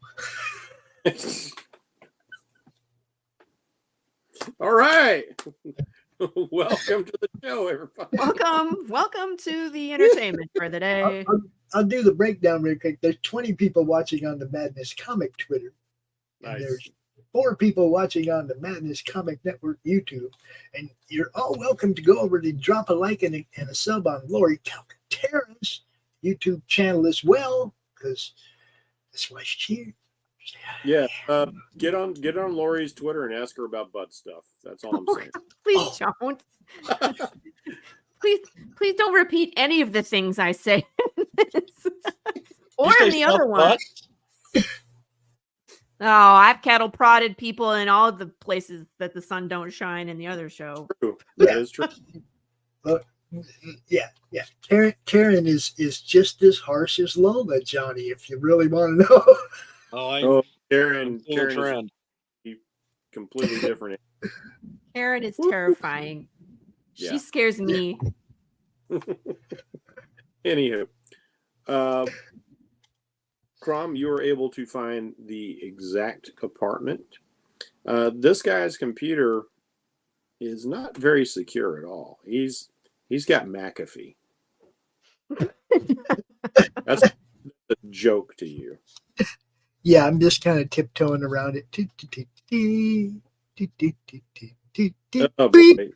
All right. Welcome to the show, everybody. Welcome to the entertainment for the day. I'll do the breakdown real quick. There's 20 people watching on the Madness Comic Twitter. And Nice. there's 4 people watching on the Madness Comic Network YouTube. And you're all welcome to go over to drop a like and a sub on Laurie Calcaterra's YouTube channel as well, because that's why she's here. Yeah, get on Laurie's Twitter and ask her about butt stuff. That's all I'm saying. Please don't. Please don't repeat any of the things I say in this. Or You in say the other stuffed one. butts? Oh, I've cattle prodded people in all the places that the sun don't shine in the other show. True. That is true. Yeah. Karen is just as harsh as Lola, Johnny, if you really want to know. Oh, Karen Full is trend. completely different. Karen is terrifying. Yeah. She scares me. Anywho, Crom, you were able to find the exact apartment. This guy's computer is not very secure at all. He's got McAfee. That's a joke to you. Yeah, I'm just kind of tiptoeing around it. Oh, boy.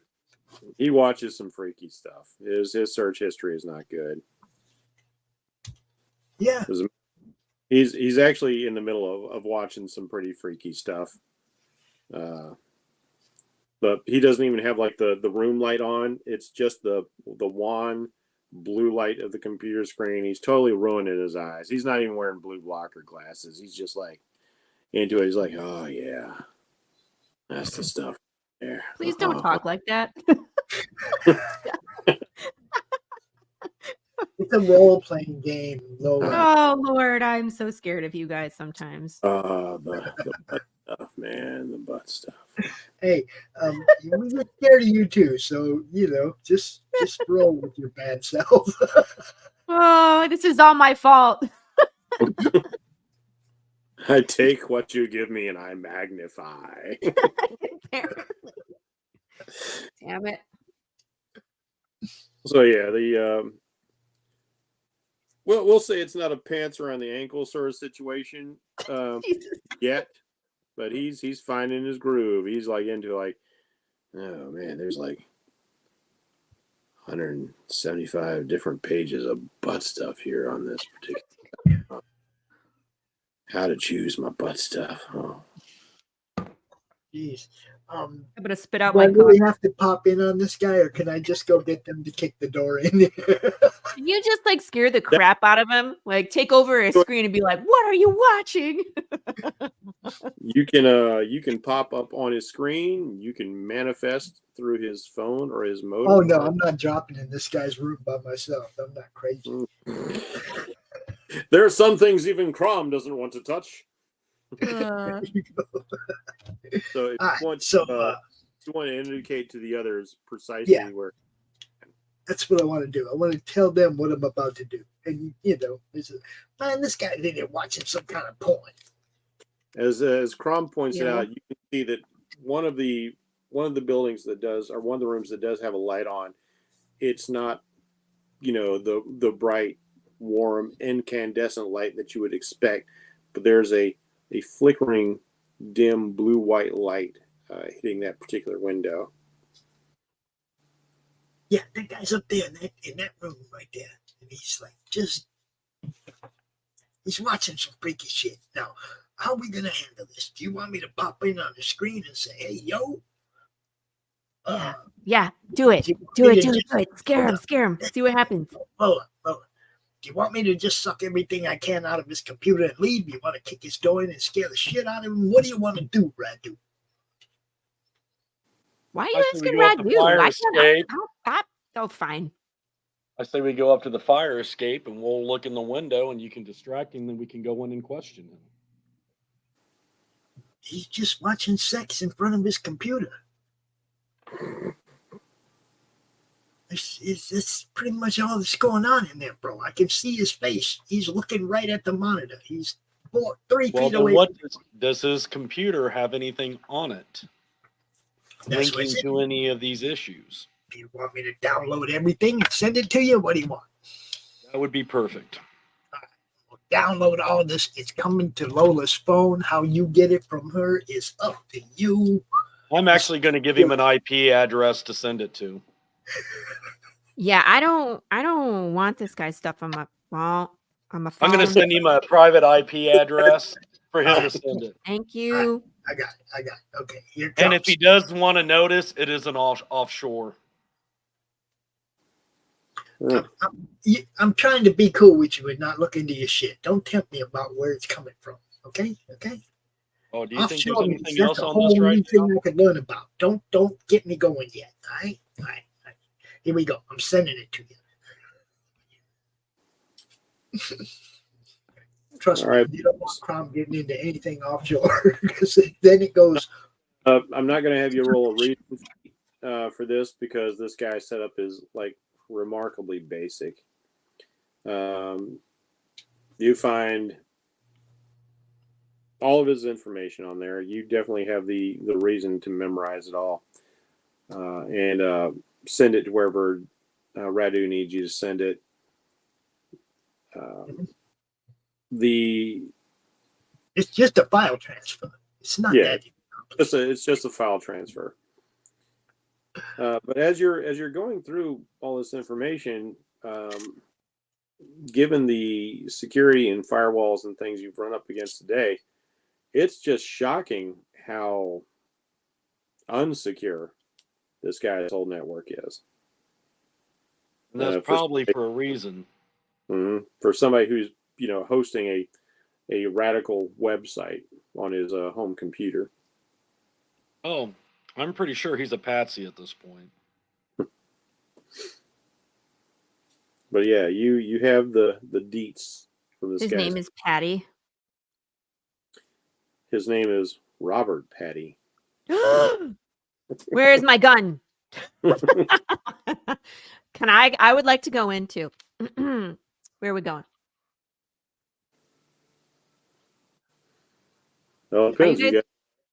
He watches some freaky stuff. His search history is not good. Yeah. He's actually in the middle of watching some pretty freaky stuff. But he doesn't even have like the room light on. It's just the wand blue light of the computer screen. He's totally ruining his eyes. He's not even wearing blue blocker glasses. He's just like into it. He's like, oh yeah, that's the stuff there. Please don't talk like that. It's a role-playing game, Laura. Oh Lord, I'm so scared of you guys sometimes. The butt stuff, man, the butt stuff. Hey, we get scared of you too, so just roll with your bad self. Oh, this is all my fault. I take what you give me and I magnify. Damn it. So yeah, we'll say it's not a pants around the ankle sort of situation yet, but he's finding his groove. He's like into like, oh man, there's like 175 different pages of butt stuff here on this particular. How to choose my butt stuff. Oh. Jeez. I'm gonna spit out Do I my really coffee. have to pop in on this guy, or can I just go get them to kick the door in? Can you just like scare the crap out of him? Like take over his screen and be like, "What are you watching?" You can pop up on his screen. You can manifest through his phone or his modem. Oh no, I'm not dropping in this guy's room by myself. I'm not crazy. There are some things even Crom doesn't want to touch. So if you want, you want to indicate to the others precisely where. That's what I want to do. I want to tell them what I'm about to do. And this guy in there watching some kind of porn. As Crom points it out, you can see that one of the buildings that does, or one of the rooms that does have a light on, it's not, the bright, warm, incandescent light that you would expect, but there's a flickering, dim blue-white light hitting that particular window. Yeah, that guy's up there in that room right there. And he's like, he's watching some freaky shit. Now, how are we going to handle this? Do you want me to pop in on the screen and say, hey, yo? Yeah, do it. Do it. Scare him. See what happens. Hold on. Do you want me to just suck everything I can out of his computer and leave? You want to kick his door in and scare the shit out of him? What do you want to do, Radu? Why are you asking Radu? Oh, fine. I say we go up to the fire escape and we'll look in the window and you can distract him, then we can go in and question him. He's just watching sex in front of his computer. It's pretty much all that's going on in there, bro. I can see his face. He's looking right at the monitor. He's 3 feet away. What does his computer have anything on it linking to any of these issues? Do you want me to download everything and send it to you? What do you want? That would be perfect. We'll download all this. It's coming to Lola's phone. How you get it from her is up to you. I'm actually going to give him an IP address to send it to. Yeah, I don't want this guy's stuff on my phone. I'm going to send him a private IP address for him to send it. Thank you. I got it. Okay, here comes. And if he does want to notice, it is an offshore. I'm trying to be cool with you and not look into your shit. Don't tempt me about where it's coming from. Okay? Oh, do you think there's anything that's else a on whole this right new thing now? I could learn about. Don't get me going yet. All right. Here we go. I'm sending it to you. Trust me, you don't want Crom getting into anything offshore because then it goes. I'm not going to have you roll a read for this because this guy's setup is like remarkably basic. You find all of his information on there. You definitely have the reason to memorize it all and send it to wherever Radu needs you to send it. It's just a file transfer. It's not that. It's just a file transfer. But as you're going through all this information, given the security and firewalls and things you've run up against today, it's just shocking how unsecure this guy's whole network is. And that's probably for a reason. For somebody who's hosting a radical website on his home computer. Oh, I'm pretty sure he's a patsy at this point. But yeah, you have the deets from this His guy. name is Patty. His name is Robert Patty. Where is my gun? Can I would like to go into. Where are we going? Well, it depends. You guys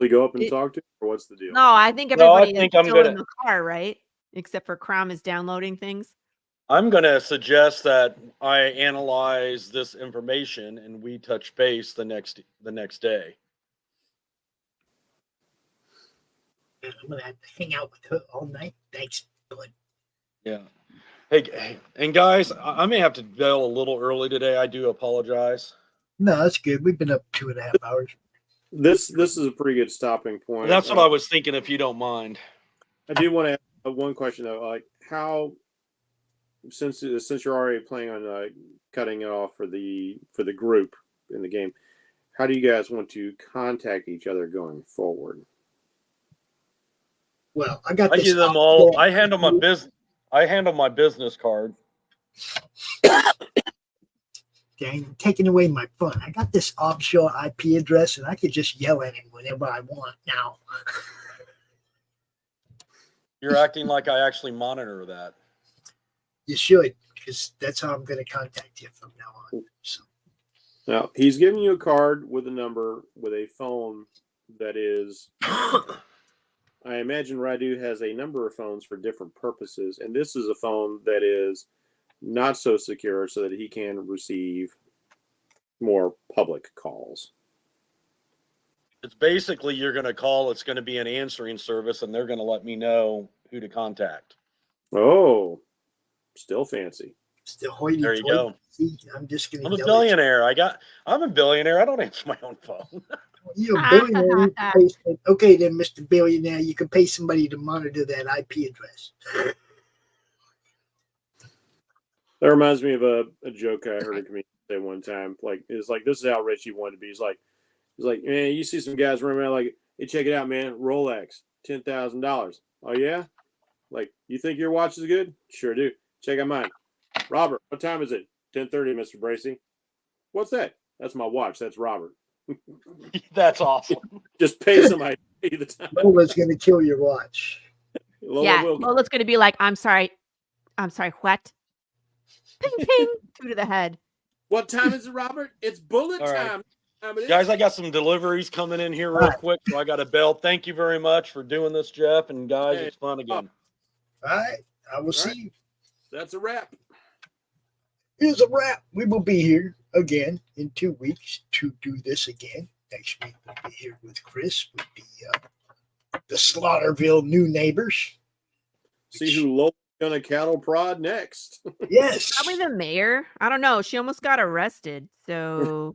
go up and talk to him, or what's the deal? No, I think everybody is still in the car, right? Except for Crom is downloading things. I'm going to suggest that I analyze this information and we touch base the next day. I'm going to have to hang out with her all night. Thanks, bud. Yeah. Hey, and guys, I may have to bail a little early today. I do apologize. No, that's good. We've been up 2.5 hours. This is a pretty good stopping point. That's what I was thinking, if you don't mind. I do want to ask one question though. Like, how, since you're already planning on cutting it off for the group in the game, how do you guys want to contact each other going forward? Well, I got. I give them all. I handle my business. I handle my business card. Dang, taking away my fun. I got this offshore IP address, and I could just yell at him whenever I want now. You're acting like I actually monitor that. You should, because that's how I'm going to contact you from now on. So. Now, he's giving you a card with a number with a phone that is... I imagine Radu has a number of phones for different purposes, and this is a phone that is not so secure so that he can receive more public calls. It's basically you're going to call, it's going to be an answering service, and they're going to let me know who to contact. Oh, still fancy. Still hoity. There you go. I'm just going to. I'm a billionaire. I'm a billionaire. I don't answer my own phone. You're a billionaire. Okay, then, Mr. Billionaire, you can pay somebody to monitor that IP address. That reminds me of a joke I heard a comedian say one time. Like, it's like, this is how rich he wanted to be. He's like, man, you see some guys running around like, hey, check it out, man. Rolex, $10,000. Oh yeah? Like, you think your watch is good? Sure do. Check out mine. Robert, what time is it? 10:30, Mr. Bracey. What's that? That's my watch. That's Robert. That's awesome. Just pay somebody to pay the time. Lola's going to kill your watch. Lola's going to be like, I'm sorry, what? Ping, ping, 2 to the head. What time is it, Robert? It's bullet All time. Right. Guys, I got some deliveries coming in here real quick, so I got a bell. Thank you very much for doing this, Jeff. And guys, it's fun again. All right. I will see you. That's a wrap. Here's a wrap. We will be here again in 2 weeks to do this again. Next week we'll be here with Chris with the Slaughterville new neighbors. See who Lola's gonna cattle prod next. Yes. Probably the mayor. I don't know. She almost got arrested, so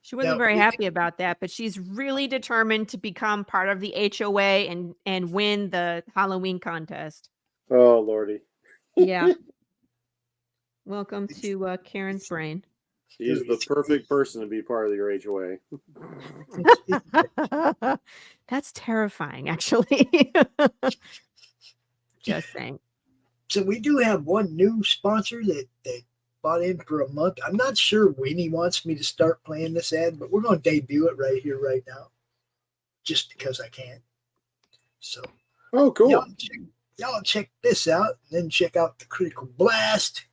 she wasn't very happy about that. But she's really determined to become part of the HOA and win the Halloween contest. Oh Lordy. Yeah. Welcome to Karen's brain. He's the perfect person to be part of your HOA. That's terrifying, actually. Just saying. So we do have one new sponsor that bought in for a month. I'm not sure when he wants me to start playing this ad, but we're going to debut it right here, right now, just because I can. So, oh, cool. Y'all check this out, and then check out the Critical Blast,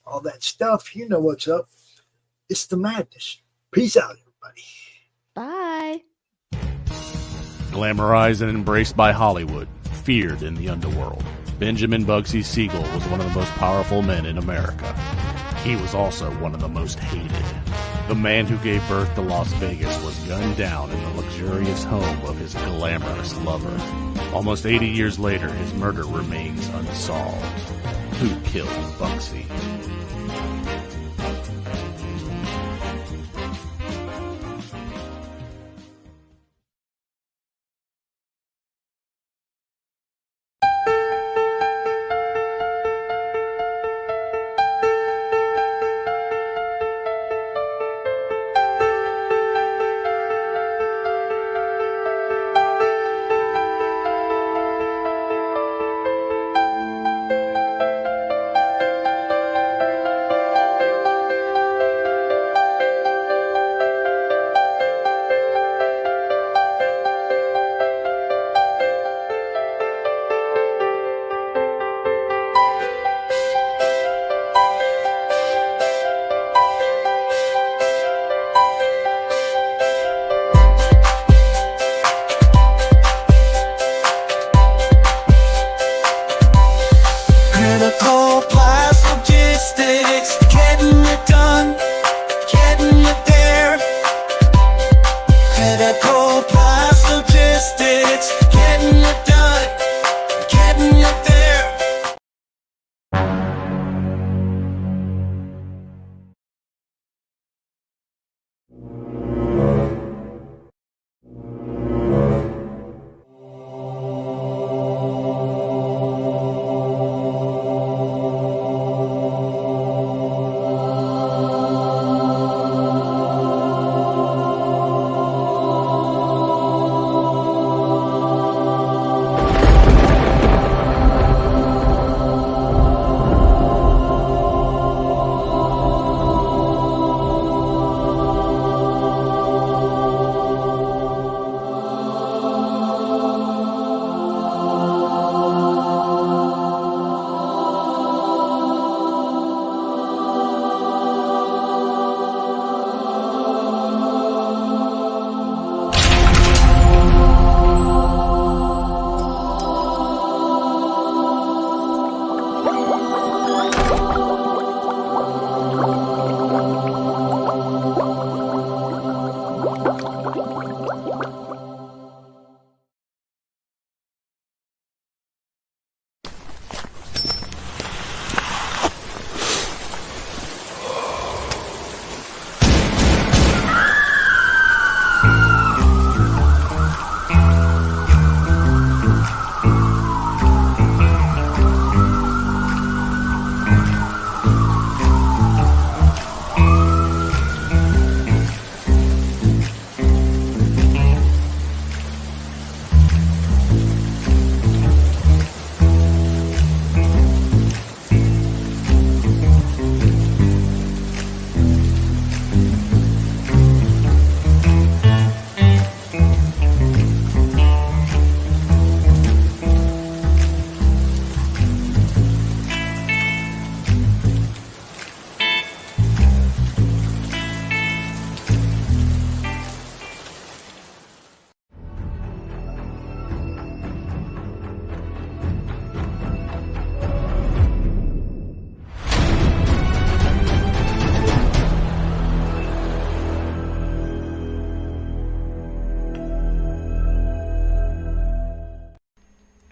all that stuff. You know what's up. It's the madness. Peace out, everybody. Bye. Glamorized and embraced by Hollywood, feared in the underworld, Benjamin Bugsy Siegel was one of the most powerful men in America. He was also one of the most hated. The man who gave birth to Las Vegas was gunned down in the luxurious home of his glamorous lover. Almost 80 years later, his murder remains unsolved. Who killed Bugsy?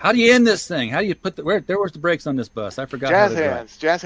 How do you end this thing? How do you put the where's the brakes on this bus? I forgot. Jazz how to drive. hands. Jazz